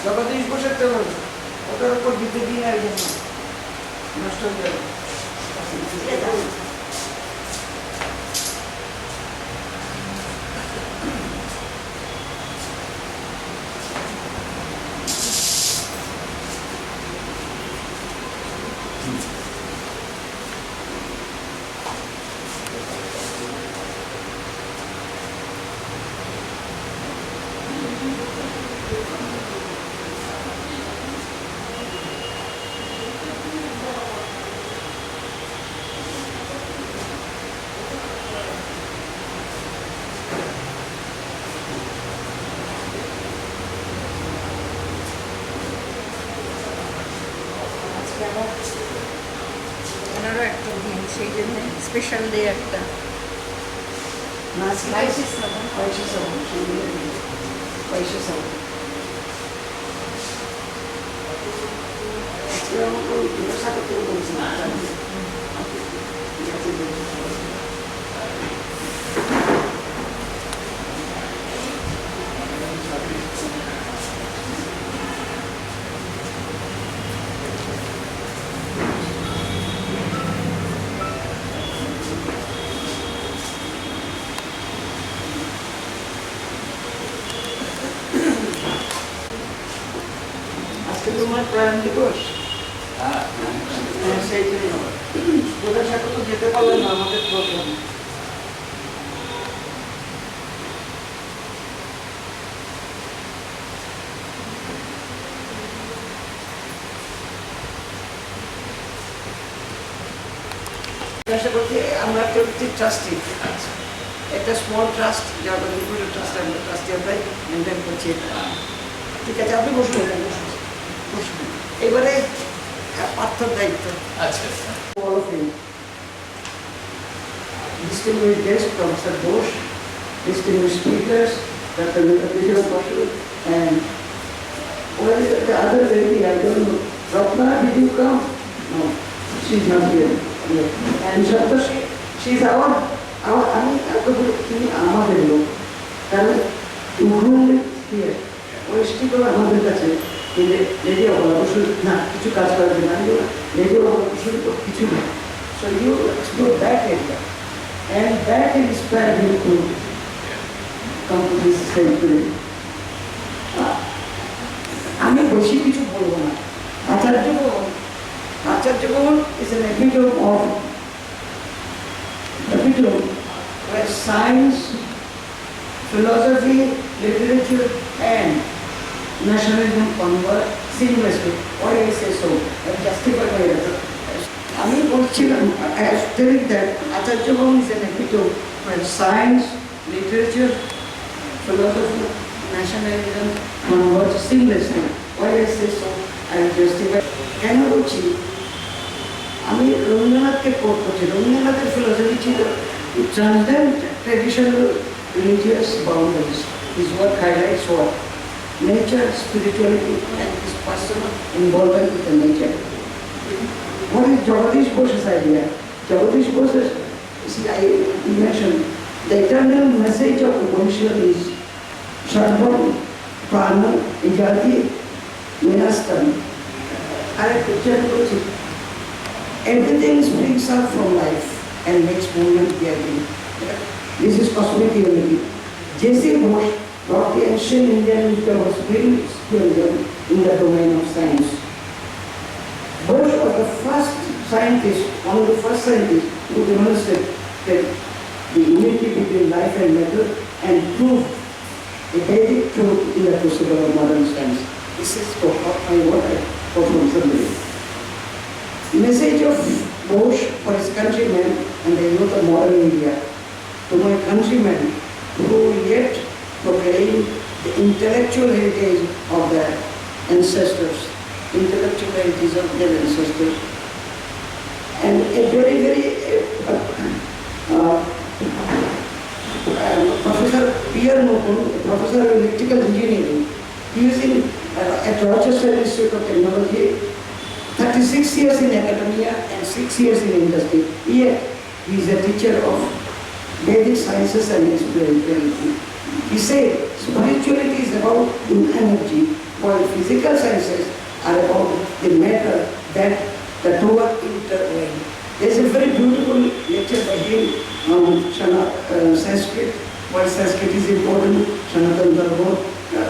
জগদীশ বোসের টেবিল ওটার উপর দিতে দিন আর জন্য নষ্ট হয়ে যাবে। ওনারও একটা দিন সেই জন্য স্পেশাল ডে একটা তোমার প্রয়াণ দিবস সেই জন্য ওদের সাথে তো যেতে পারলেন না আমাদের প্রোগ্রাম। আশা করছি আমরা ট্রাস্টি একটা স্মল ট্রাস্ট যার ট্রাস্ট আমরা ট্রাস্টি আমরাই মেনটেন করছি। ঠিক আছে, আপনি বসুন বসুন। এবারে পার্থর দায়িত্ব। আচ্ছা All of you, distinguished guests, Professor Bose, distinguished speakers, Dr. Vijay Patel, and what is the other lady? I don't know. Ratna, did you come? No, she's not here. Yeah. And Shatashi, she's our I mean, আমাদের লোক, কারণ উগ্রুন্ড here. ওই sticker আমাদের কাছে lady অবলা অবশ্যই না কিছু কাজ করার জন্য আমি লেডি অবলা অবশ্যই তো কিছু না। So you explore that area and that inspired you to come to this century. আমি বেশি কিছু বলবো না। আচার্যগণ is an epitome where science, philosophy, literature and nationalism converge seamlessly. Why I say so? I justify my answer. আমি বলছিলাম telling that Acharya is an epitome where science, literature, philosophy, nationalism converge seamlessly. Why I say so? I justify. কেন বলছি? আমি রবীন্দ্রনাথকে coat করছি। রবীন্দ্রনাথের philosophy ছিল to transcend traditional religious boundaries. His work highlights what? Nature, spirituality, and his personal involvement with the nature. What is Jagadish Bose's idea? Jagadish Bose, see, I mentioned the eternal message of the Upanishad is Sarvam Prana Ijati Vinastam. Everything springs up from life and makes movement bearing. This is cosmic unity. J.C. Bose brought the ancient Indian wisdom of spiritualism in the domain of science. Bose was the first scientist, one of the first scientists who demonstrated the unity between life and matter and proved a basic truth in the crucible of modern science. This is what I perform someday. The message of Bose for his countrymen and the youth of modern India to my countrymen who yet proclaim the intellectual heritage of their ancestors, and a very, very Professor Pierre Nopun, a professor of electrical engineering, he is at Rochester Institute of Technology, 36 years in academia and 6 years in industry. Yet he is a teacher of Vedic sciences and spirituality. He said spirituality is about energy, while physical sciences are about the matter that the two are intertwined. There is a very beautiful lecture by him on Sanskrit, why Sanskrit is important, Sanatan Dharma,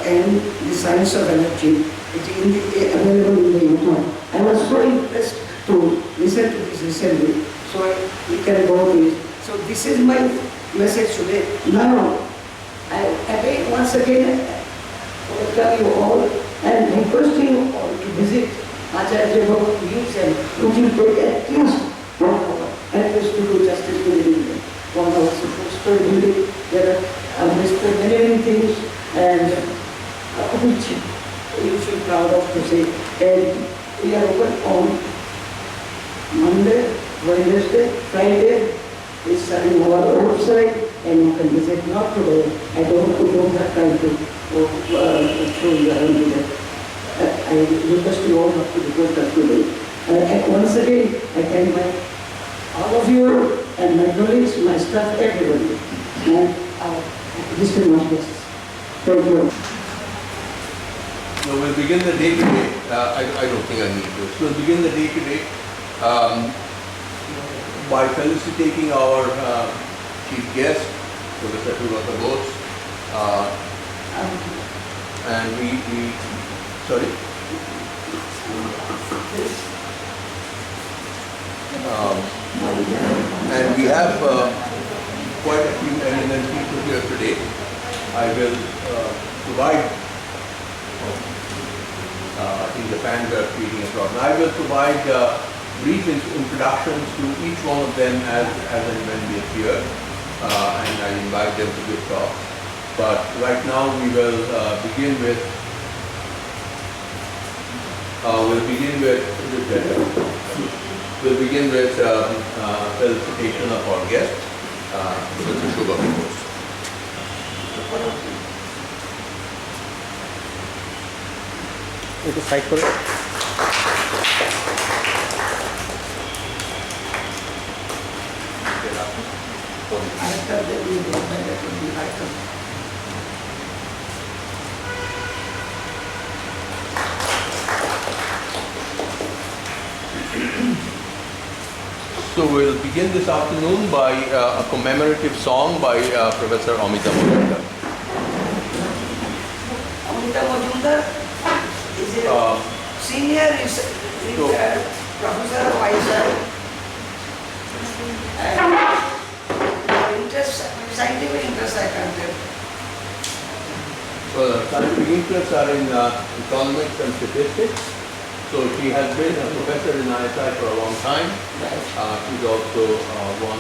and the science of energy. It is available in the internet. I was so impressed to listen to this recently, so we can go to it. So this is my message today. Now, I again, once again, welcome you all and request you all to visit Acharya Bhagavan Museum, which will take at least 1 hour. At least to do justice to the building. 1 hour supposed to building. There are many things and which you should be proud of to say. And we are open on Monday, Wednesday, Friday. Is on our website, and you can visit. Not today. We don't have time to show you around today. I request you all not to report that today. And once again, I thank all of you and my colleagues, my staff, everybody. And this is my guests. Thank you. So we'll begin the day today. I don't think I need this. We'll begin the day today by felicitating our chief guest, Professor Bose. And sorry? And we have quite a few eminent people here today. I will provide, I think the fans are creating a problem. I will provide brief introductions to each one of them as and when they appear, and I invite them to give talks. But right now we will begin with felicitation of our guest, Mr. Shubha Bose. It is side for it. So we'll begin this afternoon by a commemorative song by Professor Amita Majumdar. Amita Majumdar is a senior professor advisor and scientific interests I can tell. Well, scientific interests are in economics and statistics. So she has been a professor in ISI for a long time. She's also won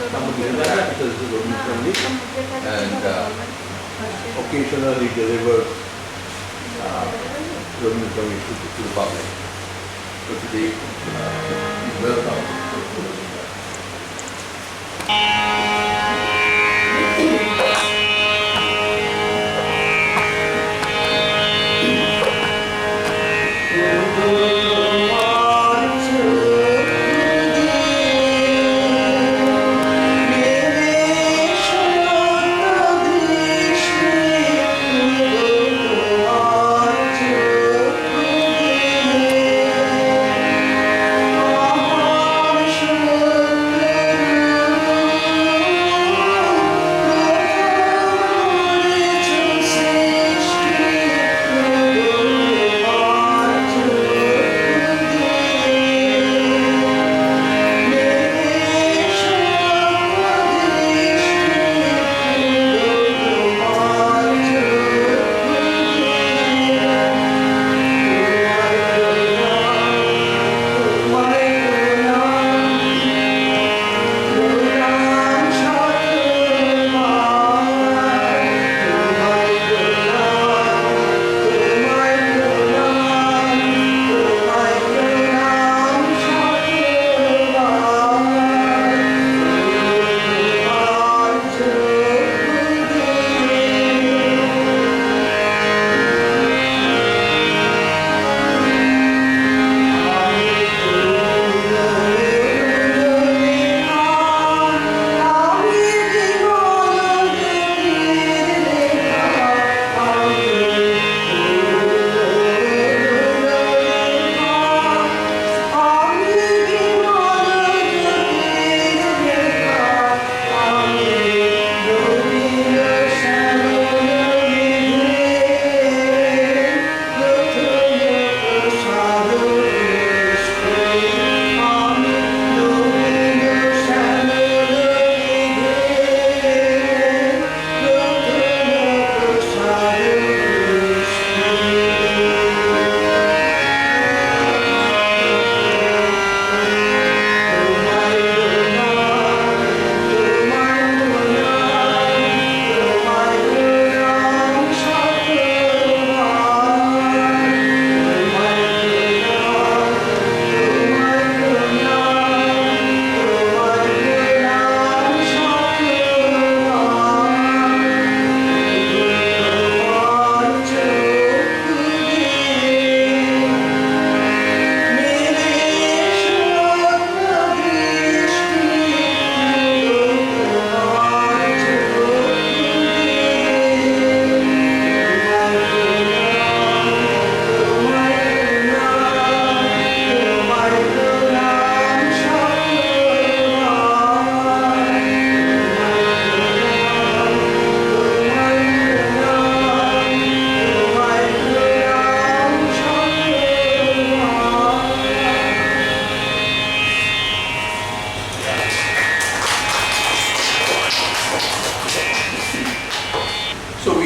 some of the international prizes and occasionally delivers information to the public. So today, welcome. Oh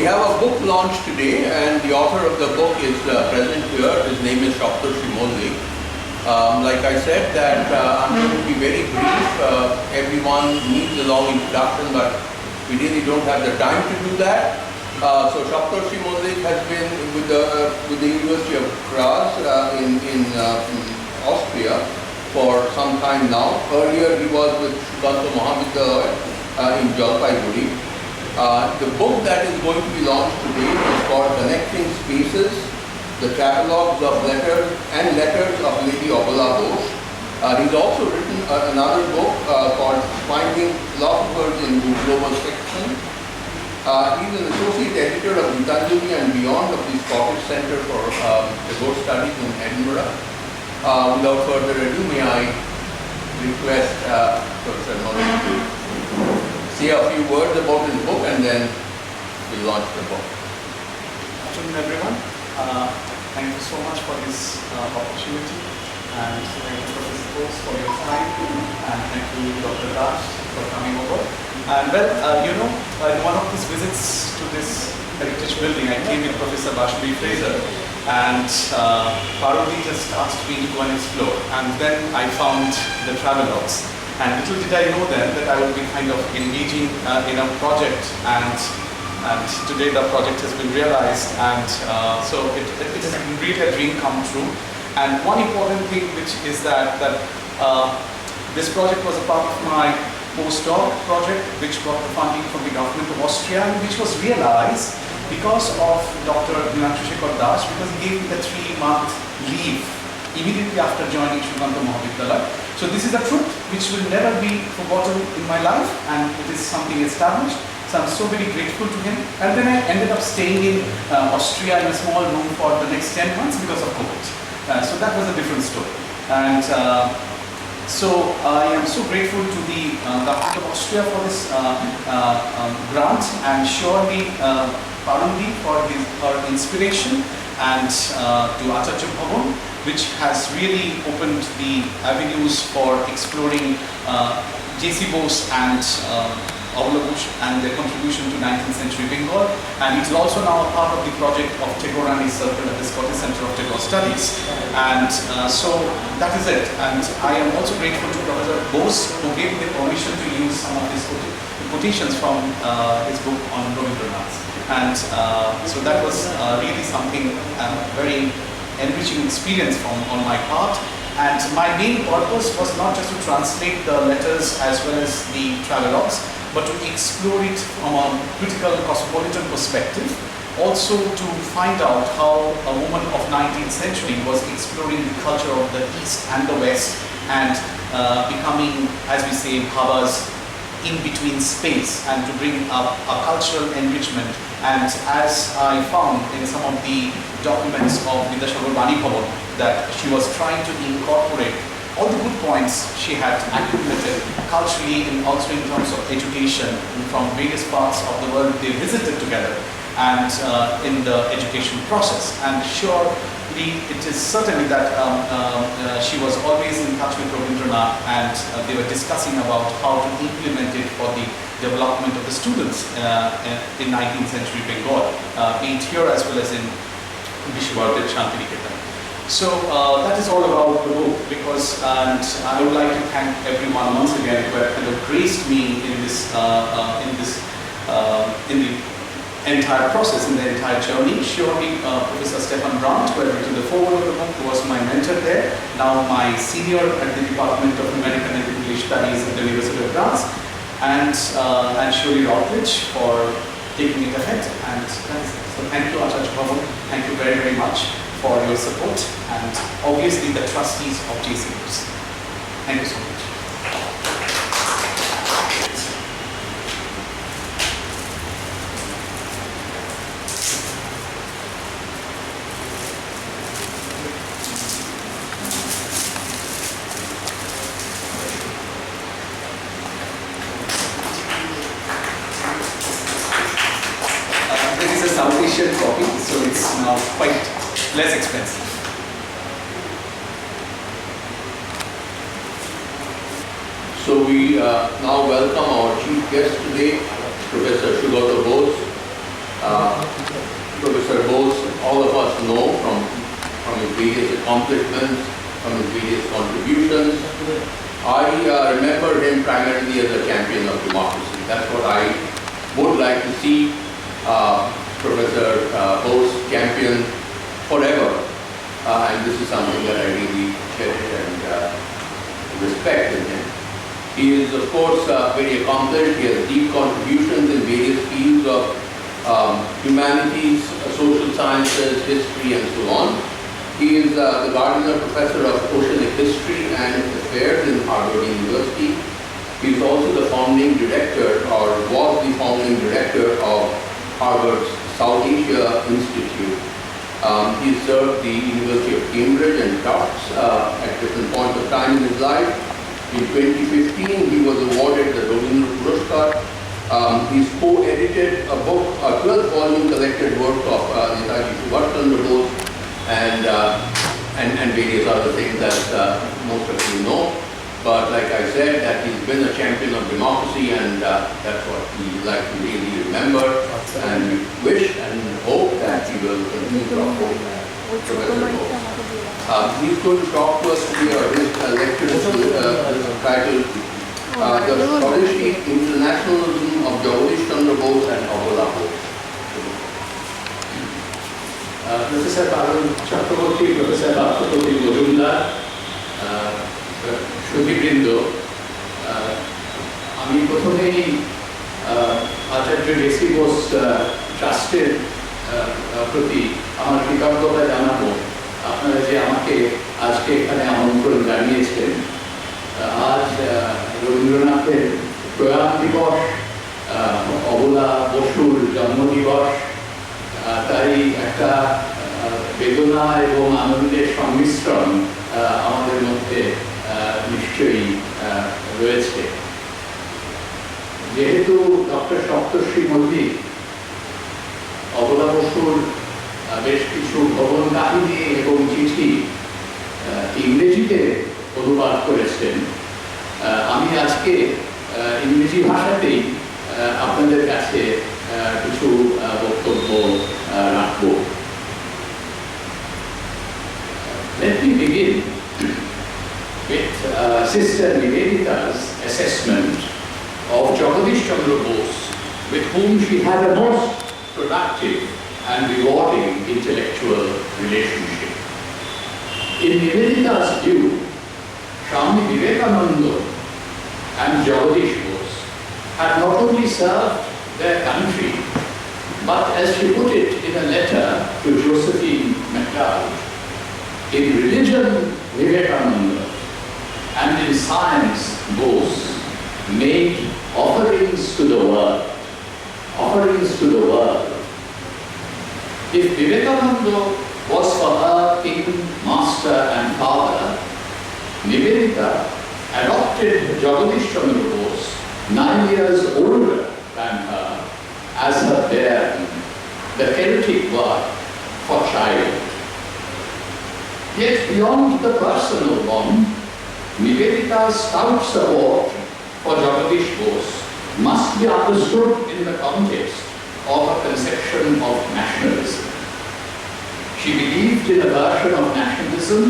have a book launch today, and the author of the book is present here. His name is Dr. Shimoli. Like I said, that I'm going to be very brief. Everyone needs a long introduction, but we really don't have the time to do that. So Dr. Shimoli has been with the University of Graz in Austria for some time now. Earlier he was with Sugata Mahavidyalaya in Jalpaiguri. The book that is going to be launched today is called Connecting Spaces, the Catalogues of Letters and Letters of Lady Abala Bose. He's also written another book called Finding Philosophers in the Global Section. He's an associate editor of Gitanjali and Beyond of the Scottish Centre for Tagore Studies in Edinburgh. Without further ado, may I request Professor Modi to say a few words about his book, and then we'll launch the book. Good afternoon, everyone. Thank you so much for this opportunity, and thank you, Professor Bose, for your time, and thank you, Dr. Das, for coming over. And well, in one of these visits to this heritage building, I came with Professor Bashbi Fraser, and Parodi just asked me to go and explore, and then I found the travelogues. And little did I know then that I would be kind of engaging in a project, and today the project has been realized, and so it has been really a dream come true. And one important thing which is that this project was a part of my postdoc project, which got the funding from the government of Austria, and which was realized because of Dr. Dinatushekar Das, because he gave me the 3-month leave immediately after joining Sugata Mahavidyalaya. So this is a truth which will never be forgotten in my life, and it is something established. So I'm so very grateful to him. And then I ended up staying in Austria in a small room for the next 10 months because of COVID. So that was a different story. And so I am so grateful to the government of Austria for this grant, and surely Parandi for her inspiration, and to Acharya Bhavan, which has really opened the avenues for exploring J.C. Bose and Abala Bose and their contribution to 19th century Bengal. And it's also now a part of the project of Tagore and his circle at the Scottish Centre of Tagore Studies. And so that is it. And I am also grateful to Professor Bose, who gave me the permission to use some of his quotations from his book on Rabindranath. And so that was really something very enriching experience on my part. And my main purpose was not just to translate the letters as well as the travelogues, but to explore it from a critical cosmopolitan perspective, also to find out how a woman of 19th century was exploring the culture of the East and the West, and becoming, as we say, Bhavas in between space, and to bring up a cultural enrichment. And as I found in some of the documents of Vidyasagar Bani Bhavan, that she was trying to incorporate all the good points she had accumulated culturally, and also in terms of education from various parts of the world they visited together, and in the education process. And surely it is certainly that she was always in touch with Rabindranath, and they were discussing about how to implement it for the development of the students in 19th century Bengal, be it here as well as in Vishwabharat Shantiniketan. So that is all about the book, because, and I would like to thank everyone once again who have kind of graced me in the entire process, in the entire journey. Surely Professor Stefan Brandt, who had written the foreword of the book, who was my mentor there, now my senior at the Department of American and English Studies at the University of Graz, and surely Routledge for taking it ahead. And that is it. So thank you, Acharya Bhavan. Thank you very, very much for your support, and obviously the trustees of J.C. Bose. Thank you so much. This is a South Asian copy, so it's now quite less expensive. So we now welcome our chief guest today, Professor Sugata Bose. Professor Bose, all of us know from his various accomplishments, from his various contributions. I remember him primarily as a champion of democracy. That's what I would like to see Professor Bose champion forever. And this is something that I really cherish and respect in him. He is, of course, very accomplished. He has deep contributions in various fields of humanities, social sciences, history, and so on. He is the Gardner Professor of Oceanic History and Affairs in Harvard University. He is also the founding director, or was the founding director of Harvard's South Asia Institute. He served the University of Cambridge and Tufts at different points of time in his life. In 2015, he was awarded the Rabindra Puruskar. He's co-edited a book, a 12-volume collected work of Netaji Subhash Chandra Bose and various other things that most of you know. But like I said, that he's been a champion of democracy, and that's what we like to really remember, and we wish and hope that he will continue to uphold Professor Bose. He's going to talk to us today. His lecture is titled The Scholarly Internationalism of Jagadish Chandra Bose and Abala Bose. Professor Parul Chakraborty, Professor Bhaskapati Mojumdar, শ্রুতিবৃন্দ, আমি প্রথমেই আচার্য deci Bose ট্রাস্টের প্রতি আমার কৃতজ্ঞতা জানাবো। আপনারা যে আমাকে আজকে এখানে আমন্ত্রণ জানিয়েছেন। আজ রবীন্দ্রনাথের প্রয়াণ দিবস, অবলা বসুর জন্মদিবস, তাই একটা বেদনা এবং আনন্দের সংমিশ্রণ আমাদের মধ্যে নিশ্চয়ই রয়েছে। যেহেতু ডক্টর সপ্তর্ষি মল্লিক অবলা বসুর বেশ কিছু ভ্রমণ কাহিনী এবং চিঠি ইংরেজিতে অনুবাদ করেছেন, আমি আজকে ইংরেজি ভাষাতেই আপনাদের কাছে কিছু বক্তব্য রাখব। Let me begin with Sister Nivedita's assessment of Jagadish Chandra Bose, with whom she had a most productive and rewarding intellectual relationship. In Nivedita's view, Swami Vivekananda and Jagadish Bose had not only served their country, but as she put it in a letter to Josephine McDowell, in religion, Vivekananda, and in science, Bose made offerings to the world. Offerings to the world. If Vivekananda was for her king, master, and father, Nivedita adopted Jagadish Chandra Bose, 9 years older than her, as her bairn, the Celtic word for child. Yet beyond the personal bond, Nivedita's stout support for Jagadish Bose must be understood in the context of a conception of nationalism. She believed in a version of nationalism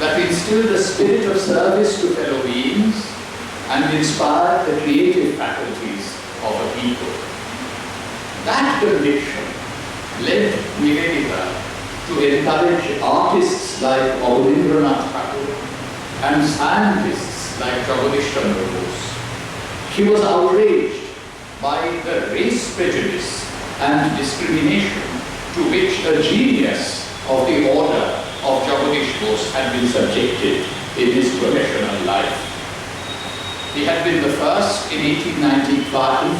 that instilled a spirit of service to fellow beings and inspired the creative faculties of a people. That conviction led Nivedita to encourage artists like Rabindranath Tagore and scientists like Jagadish Chandra Bose. She was outraged by the race prejudice and discrimination to which a genius of the order of Jagadish Bose had been subjected in his professional life. He had been the first in 1895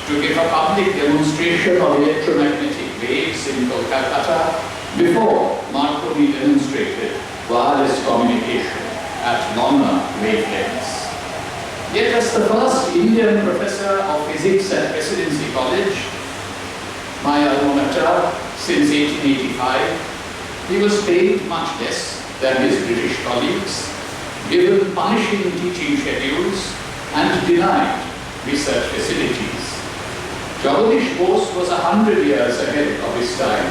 to give a public demonstration of electromagnetic waves in Kolkata before Marconi demonstrated wireless communication at longer wavelengths. Yet as the first Indian professor of physics at Presidency College, my alma mater, since 1885, he was paid much less than his British colleagues, given punishing teaching schedules, and denied research facilities. Jagadish Bose was 100 years ahead of his time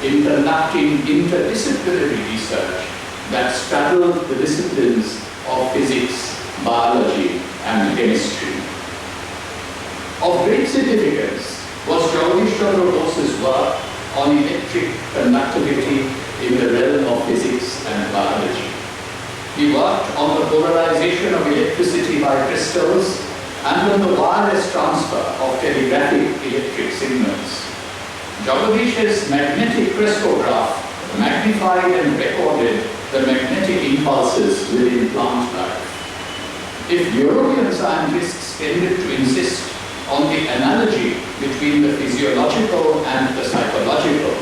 in conducting interdisciplinary research that straddled the disciplines of physics, biology, and chemistry. Of great significance was Jagadish Chandra Bose's work on electric conductivity in the realm of physics and biology. He worked on the polarization of electricity by crystals and on the wireless transfer of telegraphic electric signals. Jagadish's magnetic crystallograph magnified and recorded the magnetic impulses within plant life. If European scientists tended to insist on the analogy between the physiological and the psychological,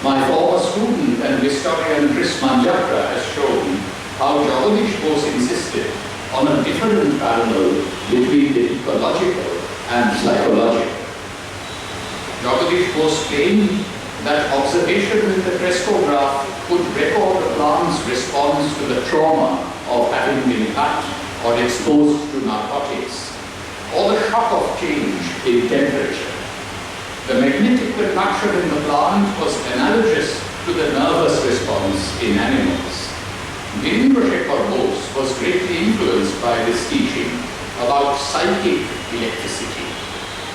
my former student and historian Chris Manjapra has shown how Jagadish Bose insisted on a different parallel between the ecological and psychological. Jagadish Bose claimed that observation with the crystallograph could record a plant's response to the trauma of having been cut or exposed to narcotics, or the shock of change in temperature. The magnetic conduction in the plant was analogous to the nervous response in animals. Bose was greatly influenced by this teaching about psychic electricity.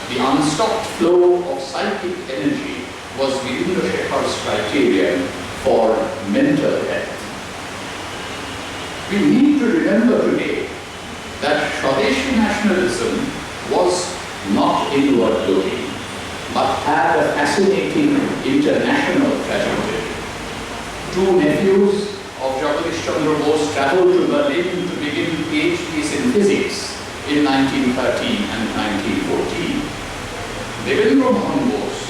The unstopped flow of psychic energy was Virendra criterion for mental health. We need to remember today that Swadeshi nationalism was not inward-looking, but had a fascinating international trajectory. Two nephews of Jagadish Chandra Bose traveled to Berlin to begin PhDs in physics in 1913 and 1914. Devendra Mohan Bose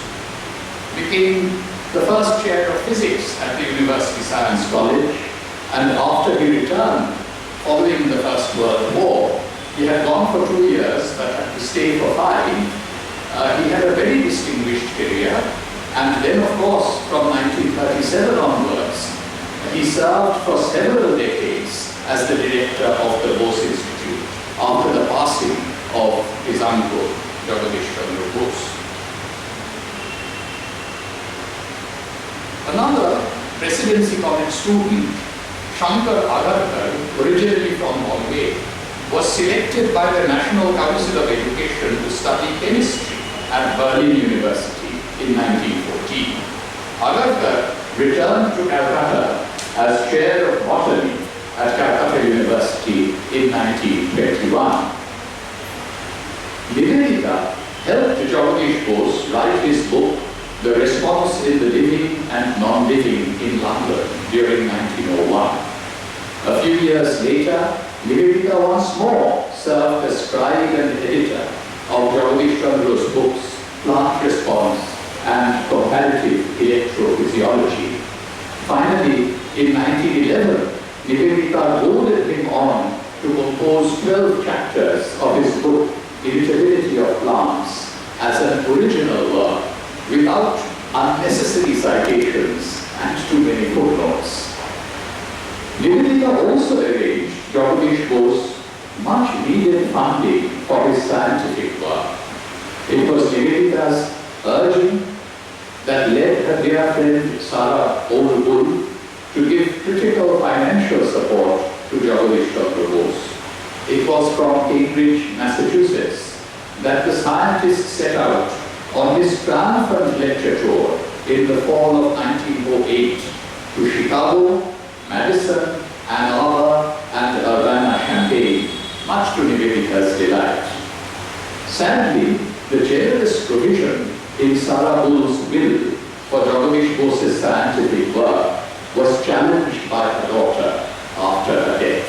became the first chair of physics at the University Science College, and after he returned following the First World War, he had gone for 2 years but had to stay for 5. He had a very distinguished career, and then of course from 1937 onwards, he served for several decades as the director of the Bose Institute after the passing of his uncle, Jagadish Chandra Bose. Another Presidency College student, Shankar Agarkar, originally from Bombay, was selected by the National Council of Education to study chemistry at Berlin University in 1914. Agarkar returned to Calcutta as chair of botany at Calcutta University in 1921. Nivedita helped Jagadish Bose write his book, The Response in the Living and Non-Living in London during 1901. A few years later, Nivedita once more served as scribe and editor of Jagadish Chandra's books, Plant Response and Comparative Electrophysiology. Finally, in 1911, Nivedita goaded him on to compose 12 chapters of his book, Irritability of Plants, as an original work, without unnecessary citations and too many footnotes. Nivedita also arranged Jagadish Bose much needed funding for his scientific work. It was Nivedita's urging that led her dear friend Sarah Oldbull to give critical financial support to Jagadish Chandra Bose. It was from Cambridge, Massachusetts, that the scientist set out on his triumphant lecture tour in the fall of 1908 to Chicago, Madison, Ann Arbor, and Urbana-Champaign, much to Nivedita's delight. Sadly, the generous provision in Sarah Bull's will for Jagadish Bose's scientific work was challenged by her daughter after her death.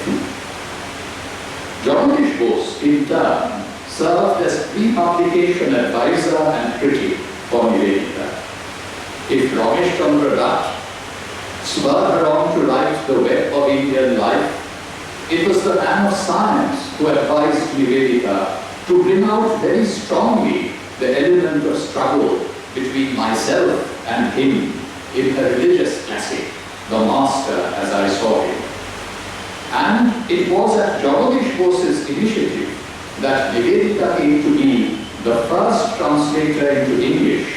Jagadish Bose, in turn, served as pre-publication advisor and critic for Nivedita. If Ramesh Chandra Dutt spurred her on to write The Web of Indian Life, it was the man of science who advised Nivedita to bring out very strongly the element of struggle between myself and him in her religious classic, The Master as I Saw Him. And it was at Jagadish Bose's initiative that Nivedita came to be the first translator into English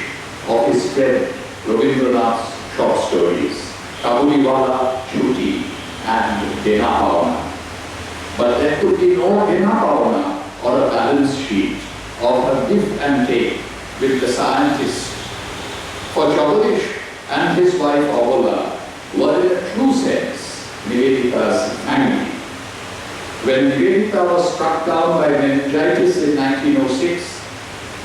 of his friend Rabindranath's short stories, Kabuliwala, Chuti, and Dena Bhavana. But there could be no Dena Bhavana or a balance sheet of a give and take with the scientist. For Jagadish and his wife Abala were in a true sense Nivedita's family. When Nivedita was struck down by meningitis in 1906,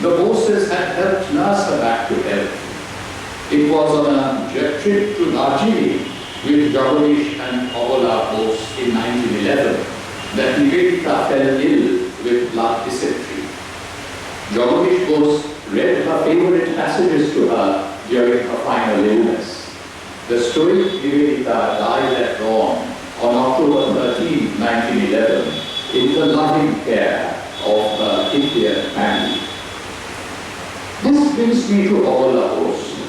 the Boses had helped nurse her back to health. It was on a trip to Darjeeling with Jagadish and Abala Bose in 1911 that Nivedita fell ill with blood dysentery. Jagadish Bose read her favorite passages to her during her final illness. The stoic Nivedita died at dawn on October 13, 1911, in the loving care of her Indian family. This brings me to Abala Bose,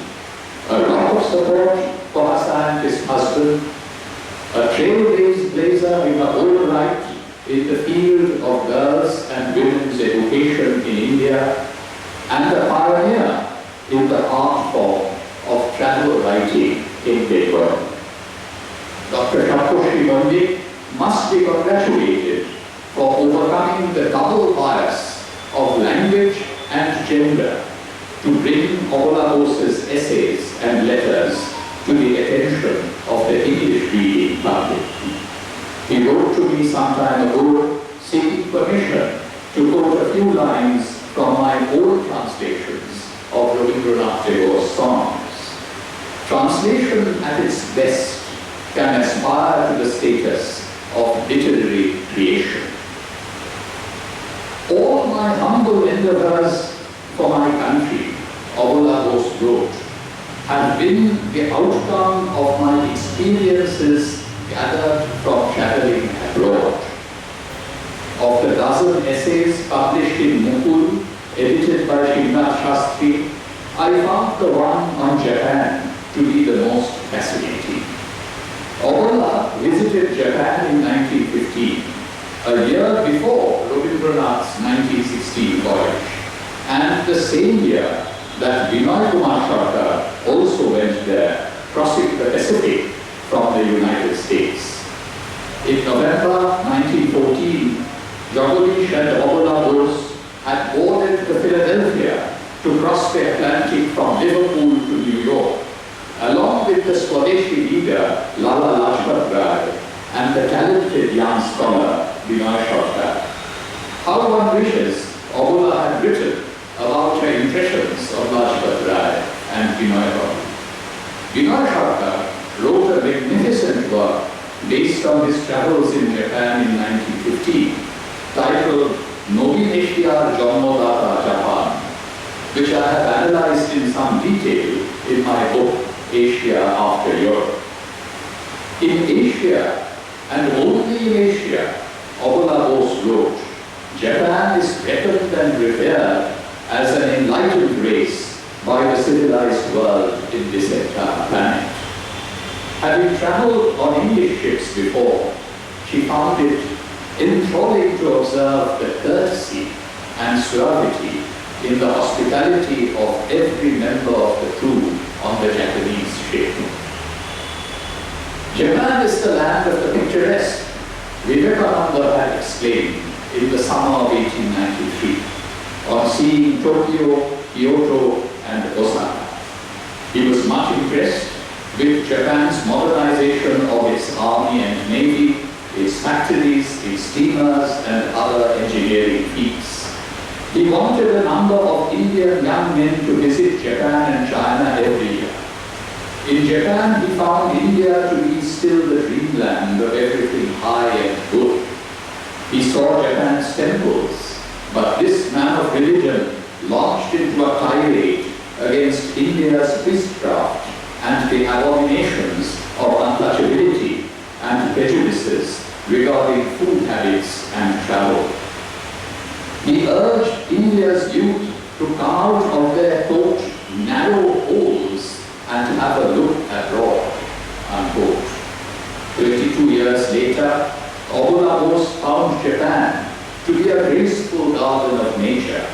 a rock of support for her scientist husband, a trailblazer in her own right in the field of girls and women's education in India, and a pioneer in the art form of travel writing in Bengal. Dr. Shaposhi Pandit must be congratulated for overcoming the double bias of language and gender to bring Abala Bose's essays and letters to the attention of the English reading public. He wrote to me some time ago seeking permission to quote a few lines from my own translations of Rabindranath Tagore's songs. Translation at its best can aspire to the status of literary creation. All my humble endeavors for my country, Abala Bose wrote, have been the outcome of my experiences gathered from traveling abroad. Of the dozen essays published in Mukul, edited by Shivnath Shastri, I found the one on Japan to be the most fascinating. Abala visited Japan in 1915, a year before Rabindranath's 1916 voyage, and the same year that Binoy Kumar Sharkar also went there, crossing the Pacific from the United States. In November 1914, Jagadish and Abala Bose had boarded the Philadelphia to cross the Atlantic from Liverpool to New York, along with the Swadeshi leader Lala Lajpat Rai and the talented young scholar Binoy Sharkar. How one wishes Abala had written about her impressions of Lajpat Rai and Binoy Sharkar. Binoy Sharkar wrote a magnificent work based on his travels in Japan in 1915, titled Nobin Asia Janmodata Japan, which I have analyzed in some detail in my book Asia After Europe. In Asia, and only in Asia, Abala Bose wrote, Japan is reckoned and revered as an enlightened race by the civilized world in this entire planet. Having traveled on English ships before, she found it enthralling to observe the courtesy and suavity in the hospitality of every member of the crew on the Japanese ship. Japan is the land of the picturesque, Vivekananda had exclaimed in the summer of 1893 on seeing Tokyo, Kyoto, and Osaka. He was much impressed with Japan's modernization of its army and navy, its factories, its steamers, and other engineering feats. He wanted a number of Indian young men to visit Japan and China every year. In Japan, he found India to be still the dreamland of everything high and good. He saw Japan's temples, but this man of religion launched into a tirade against India's priestcraft and the abominations of untouchability and prejudices regarding food habits and travel. He urged India's youth to come out of their quote, narrow holes and have a look abroad, unquote. 22 years later, Abala Bose found Japan to be a graceful garden of nature,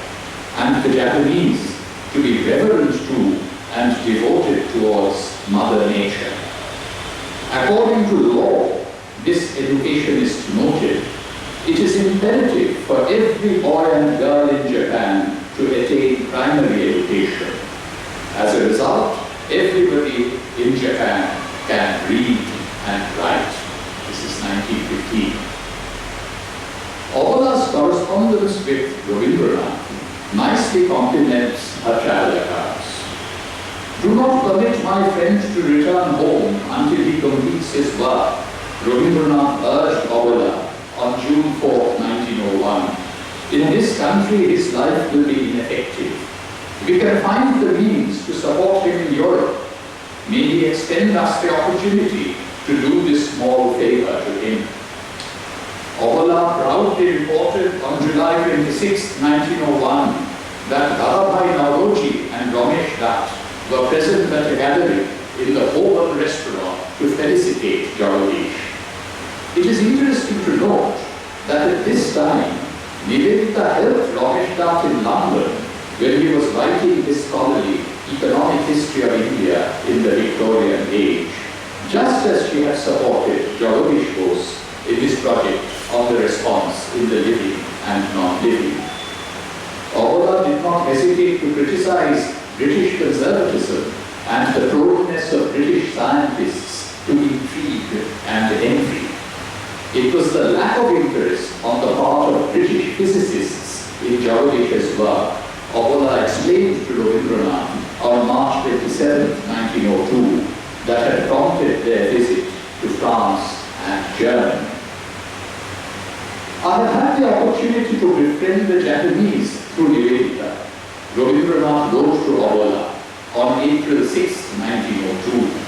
and and the Japanese to be reverent to and devoted towards Mother Nature. According to law, this educationist noted, it is imperative for every boy and girl in Japan to attain primary education. As a result, everybody in Japan can read and write. This is 1915. Abala's correspondence with Rabindranath nicely complements her travel accounts. Do not permit my friend to return home until he completes his work, Rabindranath urged Abala on June 4, 1901. In this country, his life will be ineffective. We can find the means to support him in Europe. May he extend us the opportunity to do this small favor to him. Abala proudly reported on July 26, 1901, that Dadabhai Nauroji and Ramesh Dutt were present at a gathering in the Oval restaurant to felicitate Jagadish. It is interesting to note that at this time, Nivedita helped Ramesh Dutt in London when he was writing his scholarly Economic History of India in the Victorian Age, just as she had supported Jagadish Bose in his project on the response in the living and non-living. Abala did not hesitate to criticize British conservatism and the proneness of British scientists to intrigue and envy. It was the lack of interest on the part of British physicists in Jagadish's work, Abala explained to Rabindranath on March 27, 1902, that had prompted their visit to France and Germany. I have had the opportunity to befriend the Japanese through Nivedita, Rabindranath wrote to Abala on April 6, 1902.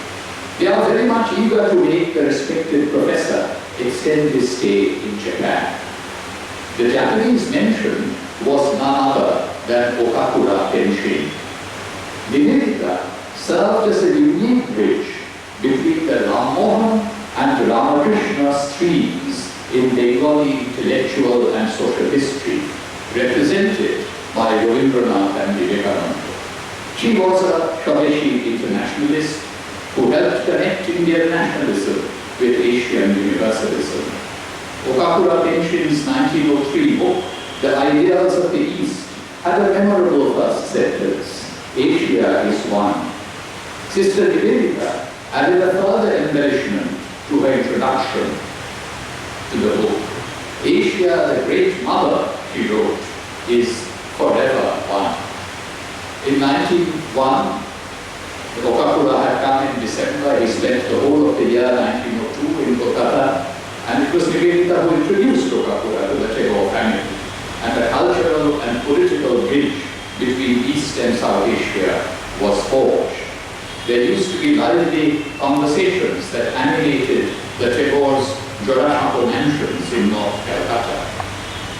They are very much eager to make the respected professor extend his stay in Japan. The Japanese mentioned was none other than Okakura Tenshin. Nivedita served as a unique bridge between the Ram-Mohan and Ramakrishna streams in Bengali intellectual and social history, represented by Rabindranath and Vivekananda. She was a Swadeshi internationalist who helped connect Indian nationalism with Asian universalism. Okakura Tenshin's 1903 book, The Ideals of the East, had a memorable first sentence, Asia is one. Sister Nivedita added a further embellishment to her introduction to the book. Asia, the great mother, she wrote, is forever one. In 1901, Okakura had come in December. He spent the whole of the year 1902 in Kolkata, and it was Nivedita who introduced Okakura to the Tagore family, and a cultural and political bridge between East and South Asia was forged. There used to be lively conversations that animated the Tagore's Jorashapo mansions in North Calcutta.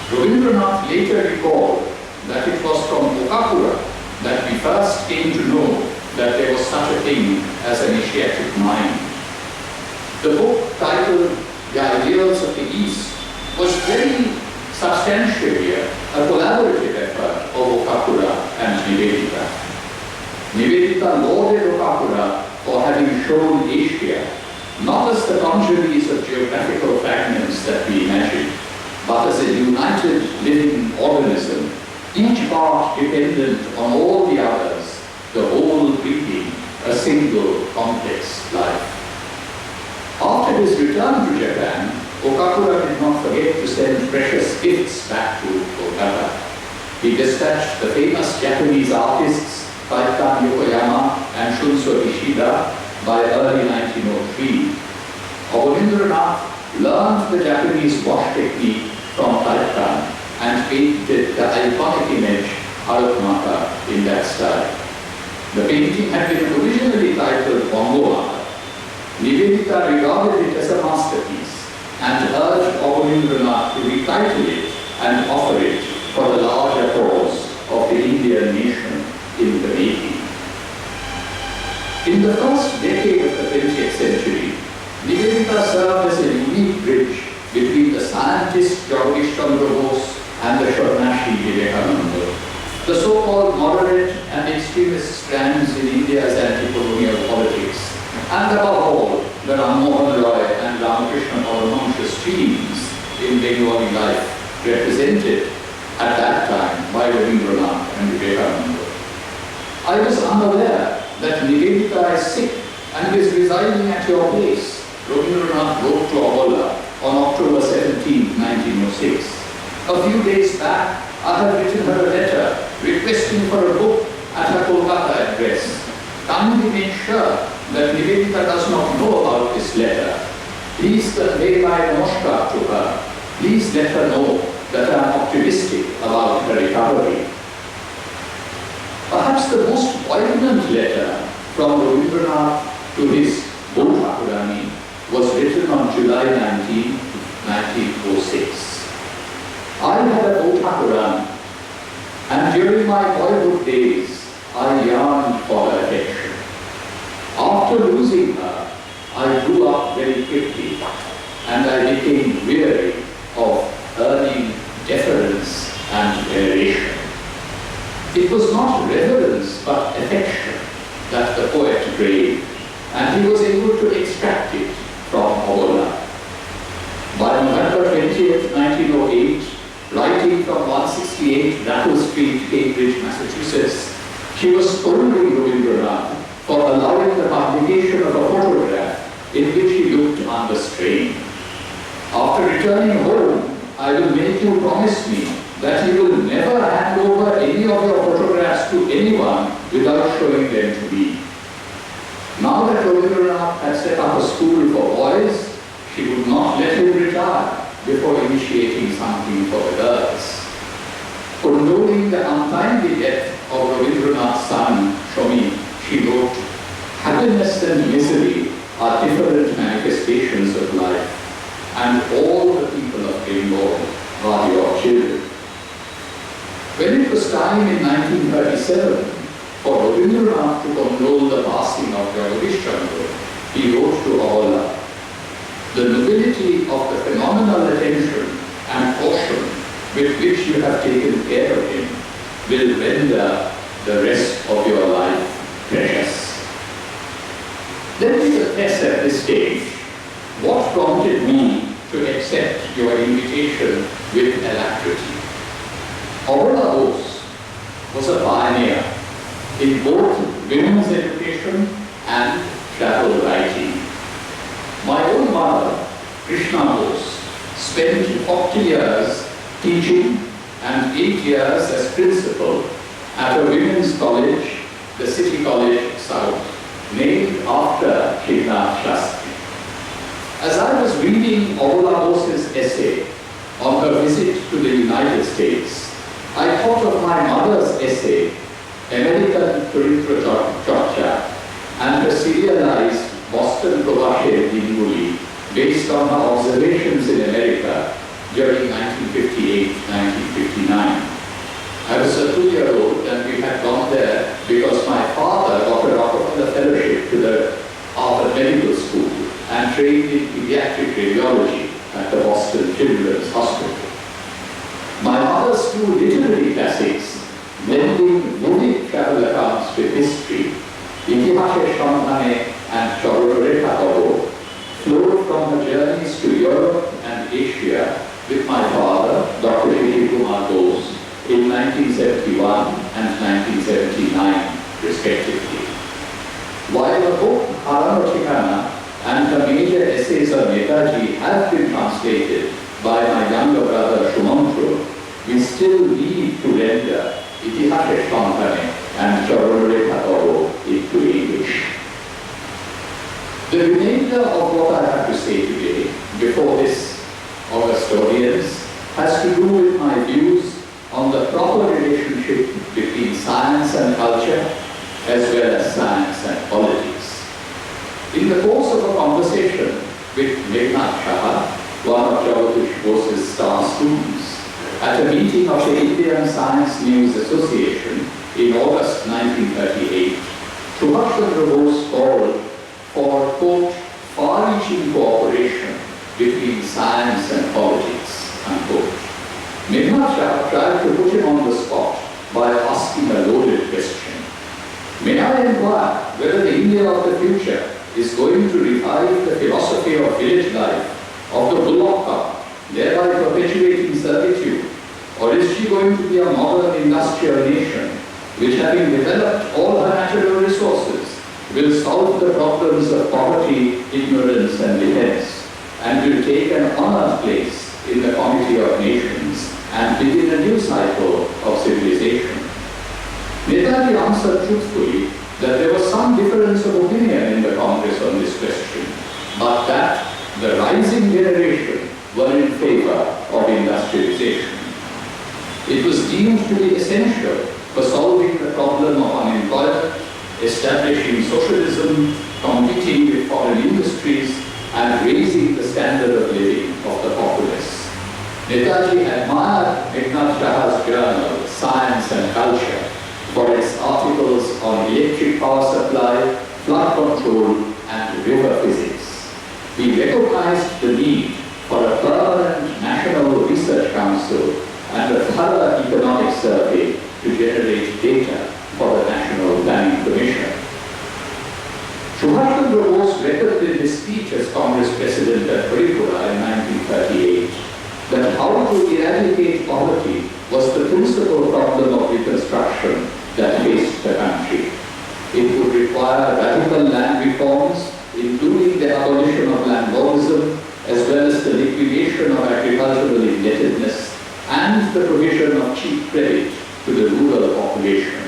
Rabindranath later recalled that it was from Okakura that we first came to know that there was such a thing as an Asiatic mind. The book titled The Ideals of the East was very substantially a collaborative effort of Okakura and Nivedita. Nivedita lauded Okakura for having shown Asia not as the congeries of geographical fragments that we imagine, but as a united living organism, each part dependent on all the others, the whole breathing a single complex life. After his return to Japan, Okakura did not forget to send precious gifts back to Kolkata. He dispatched the famous Japanese artists Taikan Yokoyama and Shunso Ishida by early 1903. Rabindranath learned the Japanese wash technique from Taikan and painted the iconic image Bharat in that style. The painting had been originally titled Bangomata. Nivedita regarded it as a masterpiece and urged Rabindranath to retitle it and offer it for the larger cause of the Indian nation in the making. In the first decade of the 20th century, Nivedita served as a unique bridge between the scientist Jagadish Chandra Bose and the Swarnashi Vivekananda. the so-called moderate and extremist strands in India's anti-colonial politics, and above all, the Ram Mohan Roy and Ramakrishna Paramahansa's teams in Bengali life represented at that time by Rabindranath and Vivekananda. I was unaware that Nivedita is sick and is residing at your place, Rabindranath wrote to Abala on October 17, 1906. A few days back, I had written her a letter requesting for a book at her Kolkata address. Kindly make sure that Nivedita does not know about this letter. Please convey my namaskar to her. Please let her know that I am optimistic about her recovery. Perhaps the most poignant letter from Rabindranath to his Bose Thakurani was written on July 19, 1906. I had a Bose Thakurani, and during my boyhood days, I yearned for her affection. After losing her, I grew up very quickly, and I became weary of earning deference and veneration. It was not reverence but affection that the poet craved, and he was able to extract it from Abala. By November 20th, 1908, writing from 168 Rattle Street, Cambridge, Massachusetts, she was scolding Rabindranath for allowing the publication of a photograph in which he looked under strain. After returning home, I will make you promise me that you will never hand over any of your photographs to anyone without showing them to me. Now that Rabindranath had set up a school for boys, she would not let him retire before initiating something for the girls. Condoling the untimely death of Rabindranath's son, Shomi, she wrote, "Happiness and misery are different manifestations of life, and all the people of Bengal are your children." When it was time in 1937 for Rabindranath to condole the passing of Jagadish Chandra, he wrote to Abala, "The nobility of the phenomenal attention and caution with which you have taken care of him will render the rest of your life precious." Let me confess at this stage what prompted me to accept your invitation with alacrity. Abala Bose was a pioneer in both women's education and travel writing. My own mother, Krishna Bose, spent 40 years teaching and 8 years as principal at a women's college, the City College South, named after Shivnath Shastri. As I was reading Abala Bose's essay on her visit to the United States, I thought of my mother's essay, American Charitra Chorcha, and her serialized Boston Probashe Dinguli, based on her observations in America during 1958-1959. I was a 2-year-old and we had gone there because my father got a Rockefeller Fellowship to the Harvard Medical School and trained in pediatric radiology at the Boston Children's Hospital. My mother's two literary classics, blending vivid travel accounts with history, Itihashe Shandhane and Chororekha Kabo, flowed from her journeys to Europe and Asia with my father, Dr. Shri Kumar Bose, in 1971 and 1979, respectively. While the book Harano Thikana and her major essays on Netaji have been translated by my younger brother Shumantro, we still need to render Itihashe Shandhane and Chororekha Kabo into English. The remainder of what I have to say today, before this august audience, has to do with my views on the proper relationship between science and culture, as well as science and politics. In the course of a conversation with Meghnad Shah, one of Jagadish Bose's star students, at a meeting of the Indian Science News Association in August 1938, Subhash Chandra Bose called for, quote, far-reaching cooperation between science and politics, unquote. Meghnad Shah tried to put him on the spot by by asking a loaded question. May I inquire whether the India of the future is going to revive the philosophy of village life, of the bullock cart, thereby perpetuating servitude? Or is she going to be a modern industrial nation, which, having developed all her natural resources, will solve the problems of poverty, ignorance and defense, and will take an honored place in the comity of nations and begin a new cycle of civilization? Netaji answered truthfully that there was some difference of opinion in the Congress on this question, but that the rising generation were in favor of industrialization. It was deemed to be essential for solving the problem of unemployment, establishing socialism, competing with foreign industries, and raising the standard of living of the populace. Netaji admired Eknath Shaha's journal, Science and Culture, for its articles on electric power supply, flood control, and river physics. He recognized the need for a permanent national research council and a thorough economic survey to generate data for the National Planning Commission. Subhash Chandra Bose reckoned in his speech as Congress President at Tripura in 1938 that how to eradicate poverty was the principal problem of reconstruction that faced the country. It would require radical land reforms, including the abolition of landlordism, as well as the liquidation of agricultural indebtedness and the provision of cheap credit to the rural population.